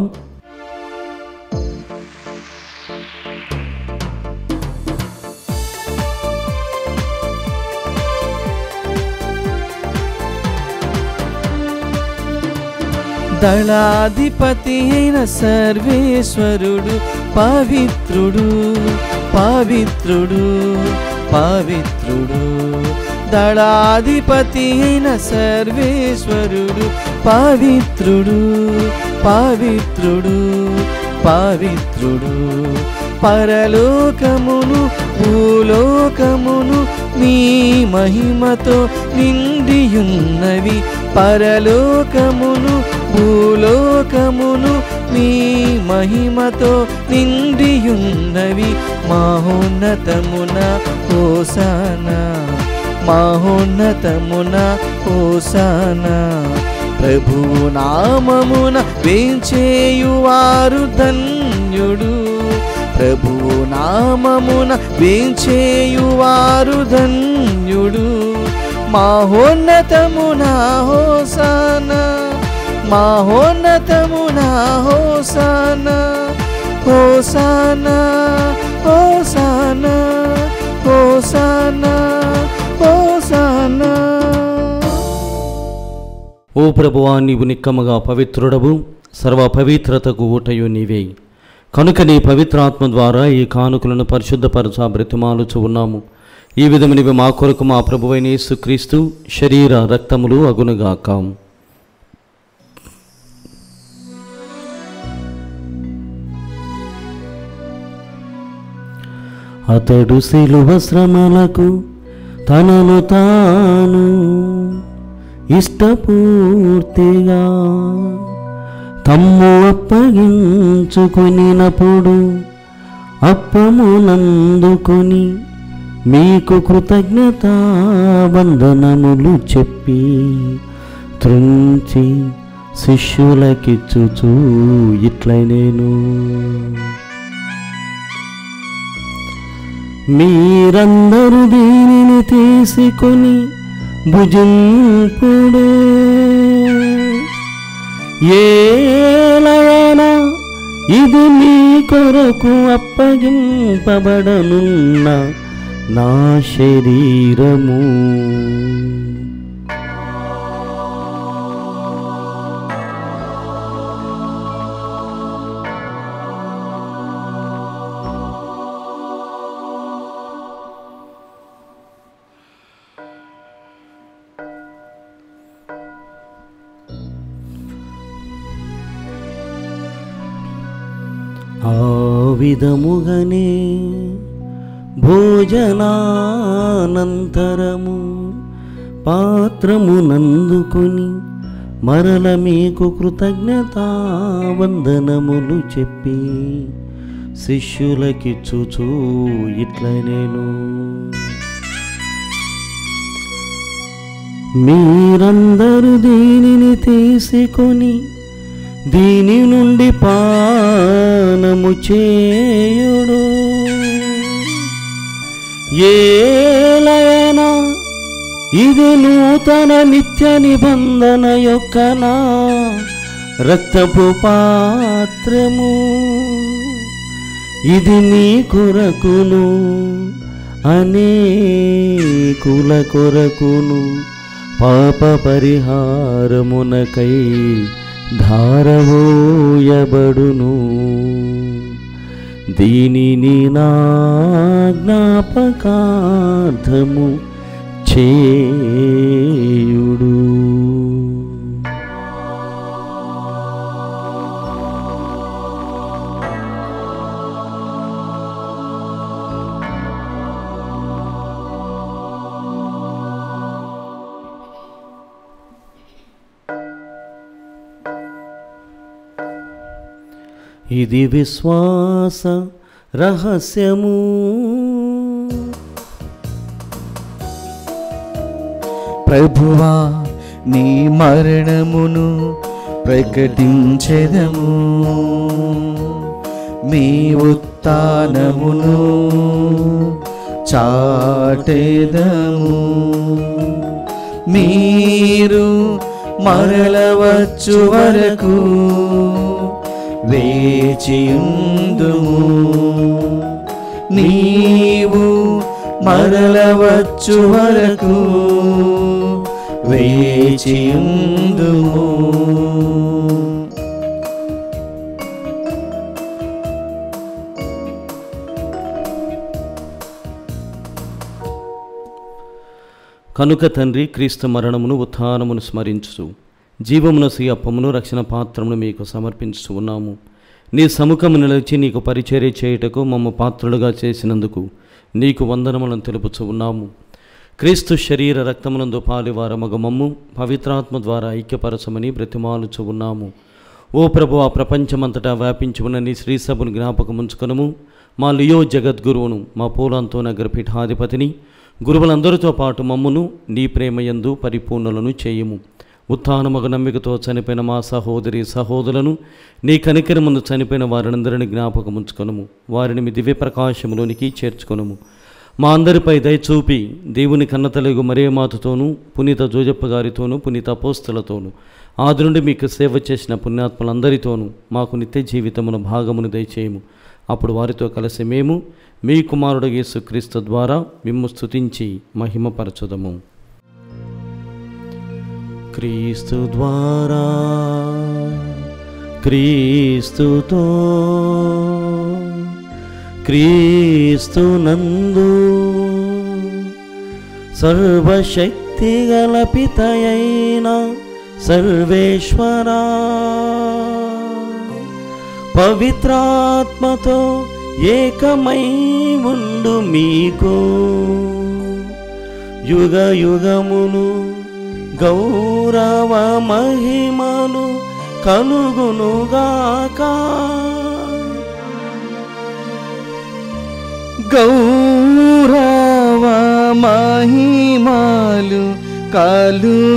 దళాధిపతి అయిన సర్వేశ్వరుడు పవిత్రుడు పవిత్రుడు పవిత్రుడు. దళాధిపతి అయిన సర్వేశ్వరుడు పవిత్రుడు పవిత్రుడు పవిత్రుడు. పరలోకమును భూలోకమును నీ మహిమతో నిండియున్నవి. పరలోకమును భూలోకమును నీ మహిమతో నిండియున్నవి. మహోన్నతమున హోసానా మహోన్నతమున హోసానా. ప్రభువు నామమున వేంచేయువారు ధన్యుడు. ప్రభువు నామమున వేంచేయువారు ధన్యుడు. మహోన్నతమున హోసానా మహోన్నతమున హోసానా హోసానా హోసానా హోసానా హోసానా. ఓ ప్రభువా, నీవు నిక్కముగా పవిత్రుడవు, సర్వ పవిత్రతకు ఊటయు నీవే. కనుక నీ పవిత్రాత్మ ద్వారా ఈ కానుకలను పరిశుద్ధపరచ బ్రతిమాలుచు ఉన్నాము. ఈ విధమునివి మా కొరకు మా ప్రభువైన యేసుక్రీస్తు శరీర రక్తములు అగునుగాక. అతడు శిలువ శ్రమలకు తనను తాను ఇష్టపూర్తిగా తమ్ము అప్పగించుకొనినప్పుడు అప్పమునందుకొని మీకు కృతజ్ఞతా వందనములు చెప్పి త్రుంచి శిష్యులకిచ్చుచూ ఇట్లనేను. మీరందరూ దీనిని తీసుకొని భుజింపుడు. ఏలయనా ఇది మీ కొరకు అప్పగింపబడనున్న నా శరీరము. ఆ విధముగనే భోజనానంతరము పాత్రమునందుకొని మరల మీకు కృతజ్ఞతా వందనములు చెప్పి శిష్యులకిచ్చుచూ ఇట్లనేను. మీరందరూ దీనిని తీసుకొని దీని నుండి పానము చేయుడు. ఏలయనా ఇది నూతన నిత్య నిబంధన యొక్క నా రక్తపు పాత్రము. ఇది నీ కొరకును అనేకుల కొరకును పాప పరిహారమునకై ధారవోయబడును. దీనిని నా జ్ఞాపకార్థము చేయుడు. ఇది విశ్వాస రహస్యము. ప్రభువా, నీ మరణమును ప్రకటించెదము, మీ ఉత్థానమును చాటెదము. మీరు మరలవచ్చు వరకు వేచియుందుము. నీవు మరలవచ్చు వరకు వేచియుందుము. కనుక తండ్రి, క్రీస్తు మరణమును ఉత్థానమును స్మరించు జీవమునసి అప్పమును రక్షణ పాత్రమును మీకు సమర్పించు ఉన్నాము. నీ సముఖము నిలిచి నీకు పరిచర్య చేయుటకు మమ్మ పాత్రులుగా చేసినందుకు నీకు వందనములను తెలుపుచు ఉన్నాము. క్రీస్తు శరీర రక్తమునందు పాలివారమగ మమ్ము పవిత్రాత్మ ద్వారా ఐక్యపరచమని బ్రతిమాలుచు ఉన్నాము. ఓ ప్రభువా, ప్రపంచమంతటా వ్యాపించి ఉన్న నీ శ్రీసభను జ్ఞాపకముంచుకొనుము. మా లియో జగద్గురువును, మా పూలంతో నగర పీఠాధిపతిని, గురువులందరితో పాటు మమ్మును నీ ప్రేమయందు పరిపూర్ణులను చేయుము. ఉత్థానమగ నమ్మికతో చనిపోయిన మా సహోదరి సహోదరులను, నీ కనికరమును చనిపోయిన వారినందరినీ జ్ఞాపకముంచుకొనుము. వారిని మీ దివ్య ప్రకాశములోనికి చేర్చుకొనుము. మా అందరిపై దయచూపి దేవుని కన్నతలుగు మరియమాతతోనూ, పునీత జోజప్ప గారితోనూ, పునీత అపోస్తలతోనూ, ఆది నుండి మీకు సేవ చేసిన పుణ్యాత్మలందరితోనూ మాకు నిత్య జీవితమున భాగమును దయచేయము. అప్పుడు వారితో కలిసి మేము మీ కుమారుడు యేసుక్రీస్తు ద్వారా మిమ్ము స్తుతించి మహిమపరచుదము. క్రీస్తు ద్వారా క్రీస్తుతో క్రీస్తునందు సర్వశక్తి గల పితయైన సర్వేశ్వరా పవిత్రాత్మతో ఏకమై ఉండు మీకు యుగ యుగములు గౌరవ మహిమలు కలుగునుగాక. గౌరవ మహిమలు కలుగునుగాక.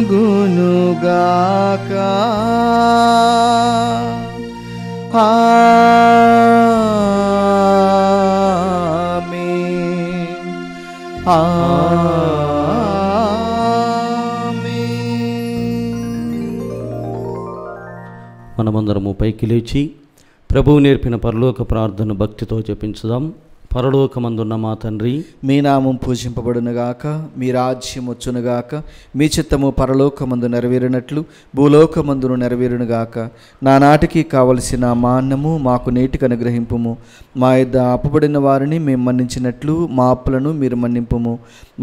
ఆమేన్. మనమందరము పైకి లేచి ప్రభువు నేర్పిన పరలోక ప్రార్థన భక్తితో జపించుదాం. పరలోకమందున్న మా తండ్రి, మీ నామం పూజింపబడునుగాక, మీ రాజ్యం వచ్చునుగాక, మీ చిత్తము పరలోకమందు నెరవేరినట్లు భూలోకమందును నెరవేరునుగాక. నానాటికి కావలసిన మా అన్నము మాకు నేటికి అనుగ్రహింపుము. మా యొద్ద అప్పుబడిన వారిని మేము మన్నించినట్లు మా అప్పులను మీరు మన్నింపుము.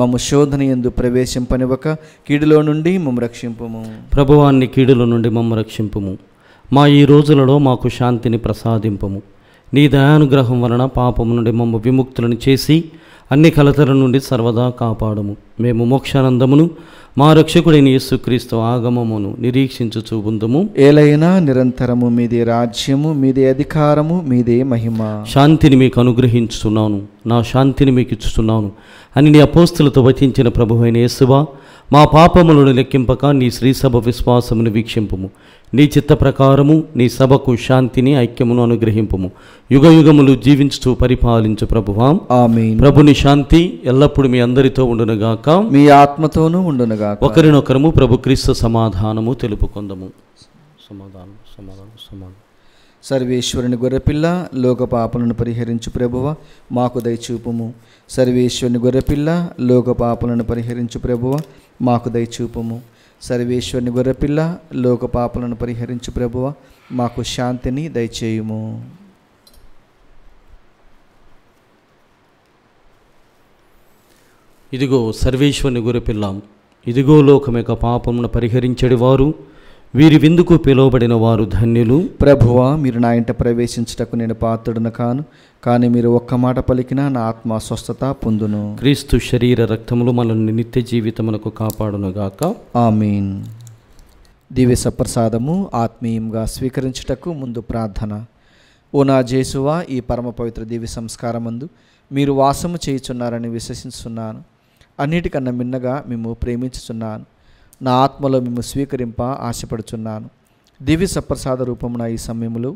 మమ్ము శోధన యందు ప్రవేశింపనివ్వక కీడులో నుండి మమ్ము రక్షింపుము. ప్రభువాన్ని కీడుల నుండి మమ్ము రక్షింపుము. మా ఈ రోజులలో మాకు శాంతిని ప్రసాదింపము. నీ దయానుగ్రహం వలన పాపము నుండి మమ్ము విముక్తులను చేసి అన్ని కలతల నుండి సర్వదా కాపాడము. మేము మోక్షానందమును మా రక్షకుడైన యేసుక్రీస్తు ఆగమమును నిరీక్షించుచూ ఉందుము. ఏలైనా నిరంతరము మీదే రాజ్యము, మీదే అధికారము, మీదే మహిమ. శాంతిని మీకు అనుగ్రహించుతున్నాను, నా శాంతిని మీకు ఇచ్చుతున్నాను అని నీ అపోస్తులతో వచించిన ప్రభువైన యేసువా, మా పాపములను లెక్కింపక నీ శ్రీసభ విశ్వాసమును వీక్షింపుము. నీ చిత్త ప్రకారము నీ సభకు శాంతిని ఐక్యమును అనుగ్రహింపుము. యుగ యుగములు జీవించుతూ పరిపాలించు ప్రభువా. ఆమేన్. ప్రభుని శాంతి ఎల్లప్పుడూ మీ అందరితో ఉండునుగాక, మీ ఆత్మతోనూ ఉండునుగాక. ఒకరినొకరము ప్రభు క్రీస్తు సమాధానము తెలుపుకొందము. సమాధానం సమాధానం సమాధానం. సర్వేశ్వరుని గొర్రెపిల్ల, లోక పాపలను పరిహరించు ప్రభువ మాకు దయచూపుము. సర్వేశ్వరుని గొర్రెపిల్ల, లోక పాపలను పరిహరించు ప్రభువ మాకు దయచూపుము. సర్వేశ్వరుని గొర్రెపిల్ల, లోక పాపలను పరిహరించు ప్రభువ మాకు శాంతిని దయచేయుము. ఇదిగో సర్వేశ్వరుని గొర్రెపిల్ల, ఇదిగో లోకం యొక్క పాపమును పరిహరించడి వారు, వీరి విందుకు పిలువబడిన వారు ధన్యులు. ప్రభువా, మీరు నా ఇంట ప్రవేశించుటకు నేను పాత్రుడను కాను, కానీ మీరు ఒక్క మాట పలికినా నా ఆత్మ స్వస్థత పొందును. క్రీస్తు శరీర రక్తములు మనల్ని నిత్య జీవితమునకు కాపాడునుగాక. ఆమీన్. దివ్య సప్రసాదము ఆత్మీయంగా స్వీకరించుటకు ముందు ప్రార్థన. ఓ నా జేసువా, ఈ పరమ పవిత్ర దివ్య సంస్కారమందు మీరు వాసము చేయుచున్నారని విశ్వసిస్తున్నాను. అన్నిటికన్నా మిన్నగా మేము ప్రేమించుచున్నాను. నా ఆత్మలో మేము స్వీకరింప ఆశపడుచున్నాను. దివ్య సప్రసాద రూపమున ఈ సమయంలో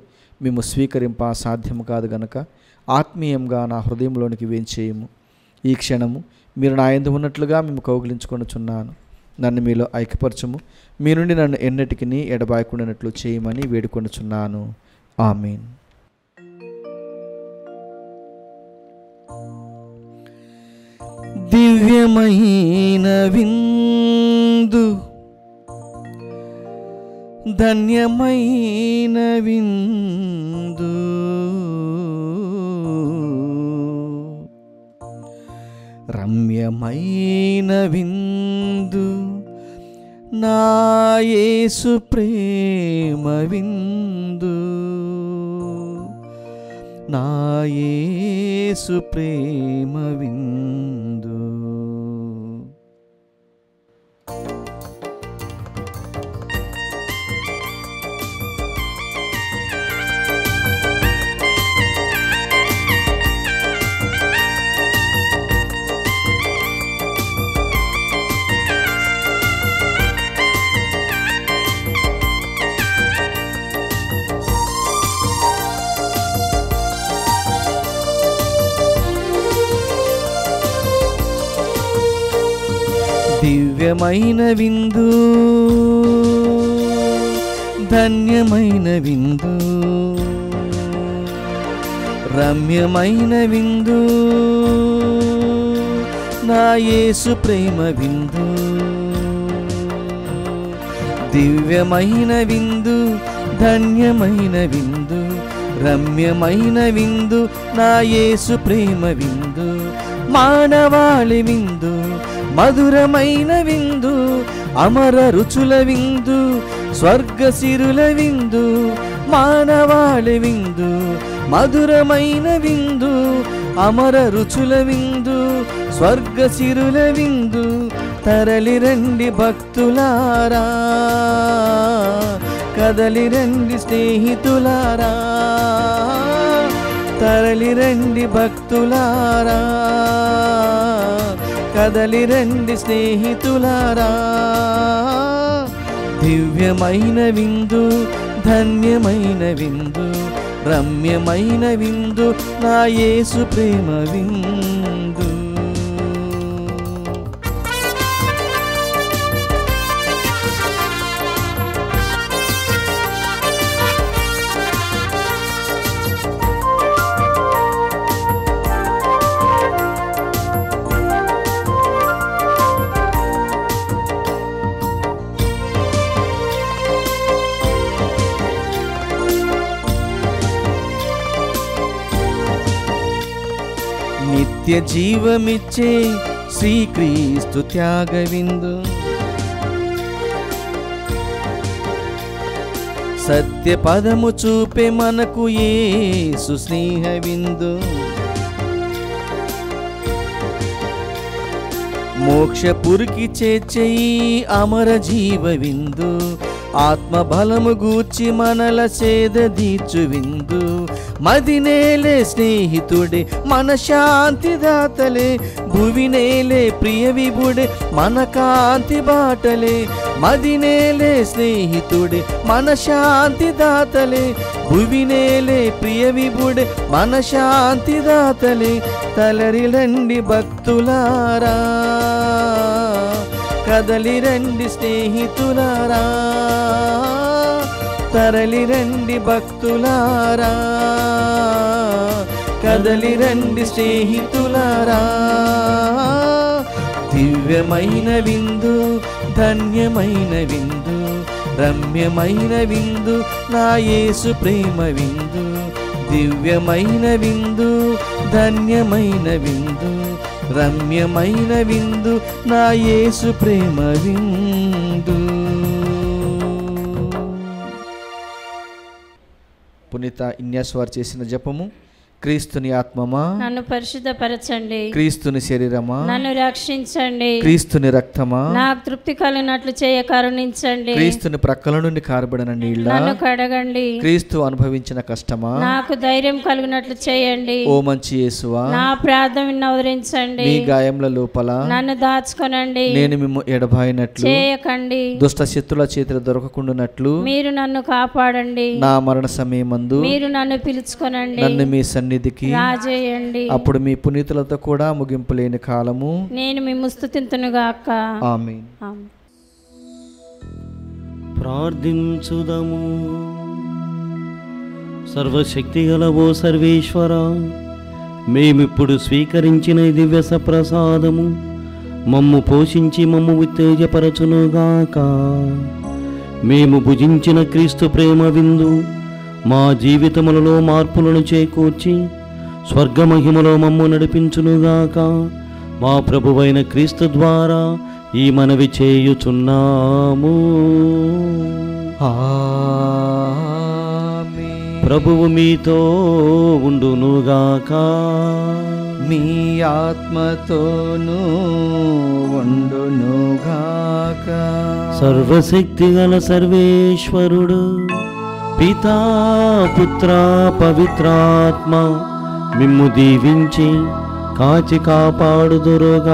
మేము స్వీకరింప సాధ్యము కాదు గనక ఆత్మీయంగా నా హృదయంలోనికి వేంచేయము. ఈ క్షణము మీరు నా యందు ఉన్నట్లుగా మేము కౌగిలించుకొనుచున్నాను. నన్ను మీలో ఐక్యపరచము. మీ నుండి నన్ను ఎన్నటికి ఎడబాయకుండానట్లు చేయమని వేడుకొనుచున్నాను. ఆమేన్. దివ్యమైన విందు, ధన్యమైన విందు, రమ్యమైన విందు, నా యేసు ప్రేమ విందు, నా యేసు ప్రేమ విందు. దివ్యమైన విందు, ధన్యమైన విందు, రమ్యమైన విందు, నా యేసు ప్రేమ విందు, దివ్యమైన విందు, ధన్యమైన విందు, రమ్యమైన విందు, నా యేసు ప్రేమ విందు. మానవాళి విందు, మధురమైన విందు, అమర రుచుల విందు, స్వర్గ సిరుల విందు. మానవాళి విందు, మధురమైన విందు, అమర రుచుల విందు, స్వర్గ సిరుల విందు. తరలిరండి భక్తులారా, కదలిరండి స్నేహితులారా, తరలిరండి భక్తులారా, కదలిరండి స్నేహితులారా. దివ్యమైన విందు, ధన్యమైన విందు, రమ్యమైన విందు, నా యేసు ప్రేమ విందు. నిత్య జీవమిచ్చే శ్రీక్రీస్తు త్యాగ విందు, సత్య పదము చూపే మనకు యేసు స్నేహ విందు. మోక్షపురికి చేర్చే అమర జీవ విందు, ఆత్మ బలము గూర్చి మనల సేద దీర్చు విందు. మదినేలే స్నేహితుడే మన శాంతి దాతలే, భువినేలే ప్రియ విభుడే మన కాంతి బాటలే. మదినేలే స్నేహితుడే మన శాంతి దాతలే, భువినేలే ప్రియ విభుడే మన శాంతి దాతలే. తలరిలండి భక్తులారా, కదలిరండి స్నేహితులారా, తరలిరండి భక్తులారా, కదలిరండి స్నేహితులారా. దివ్యమైన విందు, ధన్యమైన విందు, రమ్యమైన విందు, నా యేసు ప్రేమ విందు. దివ్యమైన విందు, ధన్యమైన విందు, రమ్యమైన విందు, నా యేసు ప్రేమ విందు. పునీత ఇన్యాస్ వారు చేసిన జపము. క్రీస్తుని ఆత్మమా నన్ను పరిశుద్ధపరచండి, క్రీస్తుని శరీరమా నన్ను రక్షించండి, క్రీస్తుని రక్తమా నాకు తృప్తి కలిగినట్లు చేయ కరుణించండి, క్రీస్తుని ప్రక్కల నుండి కారబడిన నీళ్ళ నన్ను కడగండి, క్రీస్తు అనుభవించిన కష్టమా నాకు ధైర్యం కలిగినట్లు చేయండి, ఓ మంచి యేసువా నా ప్రార్థన విన్నవరించండి, మీ గాయముల లోపల నన్ను దాచుకొనండి, నేను మిమ్ము ఎడబాయినట్లు చేయకండి, దుష్ట శత్రుల చేతులు దొరకకుండానట్లు మీరు నన్ను కాపాడండి, నా మరణ సమయమందు మీరు నన్ను పిలుచుకొనండి, నన్ను మీ సన్నిధికి రాజేయండి. అప్పుడు మీ పునీతులతో కూడా ముగింపు లేని కాలము నేను మిమ్ము స్తుతింతునుగాక. ఆమేన్. ఆమేన్. ప్రార్థించుదము. సర్వశక్తిగల ఓ సర్వేశ్వర, మేమిప్పుడు స్వీకరించిన ఈ దివ్య సప్రసాదము మమ్ము పోషించి మమ్ము ఉత్తేజపరచునుగాక. మేము భుజించిన క్రీస్తు ప్రేమ విందు మా జీవితములలో మార్పులను చేకూర్చి స్వర్గమహిమలో మమ్ము నడిపించునుగాక. మా ప్రభువైన క్రీస్తు ద్వారా ఈ మనవి చేయుచున్నాము. ఆమేన్. ప్రభువు మీతో ఉండునుగాక. మీ ఆత్మతోనూ ఉండునుగాక. సర్వశక్తిగల సర్వేశ్వరుడు పితా పుత్ర పవిత్రాత్మ మిమ్ము దీవించి కాచి కాపాడుదురుగాక.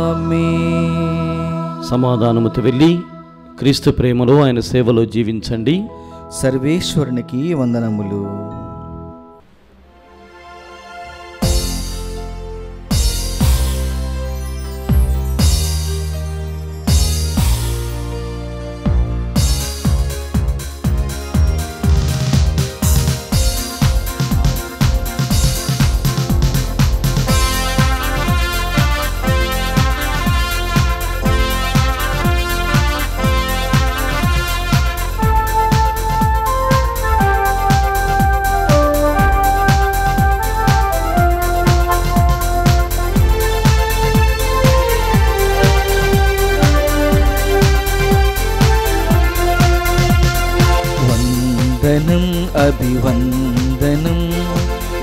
ఆమేన్. సమాధానముతో వెళ్ళి క్రీస్తు ప్రేమలో ఆయన సేవలో జీవించండి. సర్వేశ్వరునికి వందనములు. వందనం అభివందనం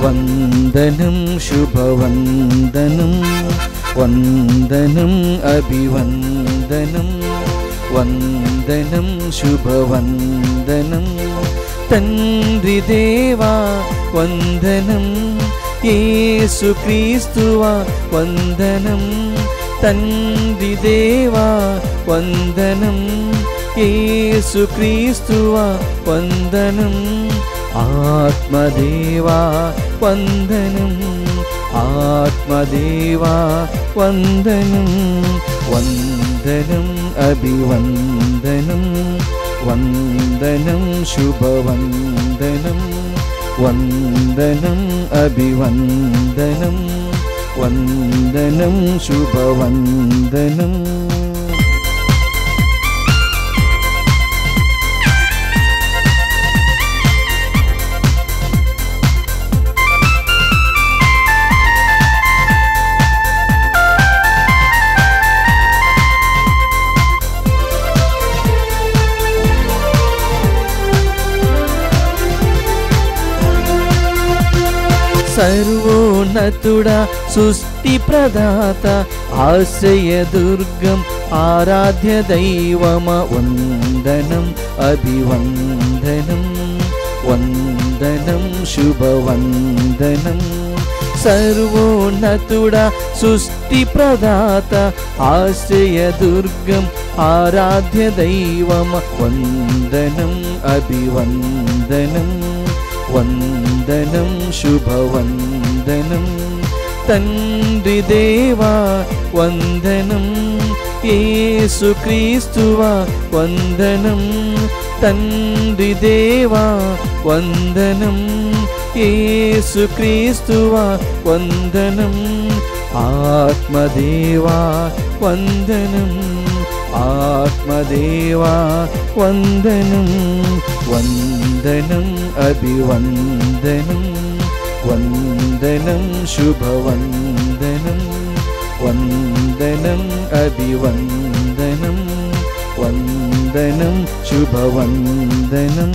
వందనం శుభవందనం వందనం అభివందనం వందనం శుభవందనం తండ్రి దేవా వందనం యేసుక్రీస్తువా వందనం తండ్రి దేవా వందనం యేసుక్రీస్తువా వందనం ఆత్మదేవా వందనం ఆత్మదేవా వందనం వందనం అభివందనం వందనం శుభవందనం వందనం అభివందనం వందనం శుభవందనం. సర్వోన్నతుడా సృష్టి ప్రదాత ఆశ్రయదుర్గం ఆరాధ్య దైవమ వందనం అభివందనం వందనం శుభవందనం. సర్వోన్నతుడా సృష్టి ప్రదాత ఆశ్రయదుర్గం ఆరాధ్య దైవమ వందనం అభివందనం వందనం శుభవందనం. తండ్రి దేవా వందనం యేసుక్రీస్తువా వందనం తండ్రి దేవా వందనం యేసుక్రీస్తువా వందనం ఆత్మదేవా వందనం ఆత్మదేవా వందనం వందనం అభివందనం వందనం శుభవందనం వందనం అభివందనం వందనం శుభవందనం.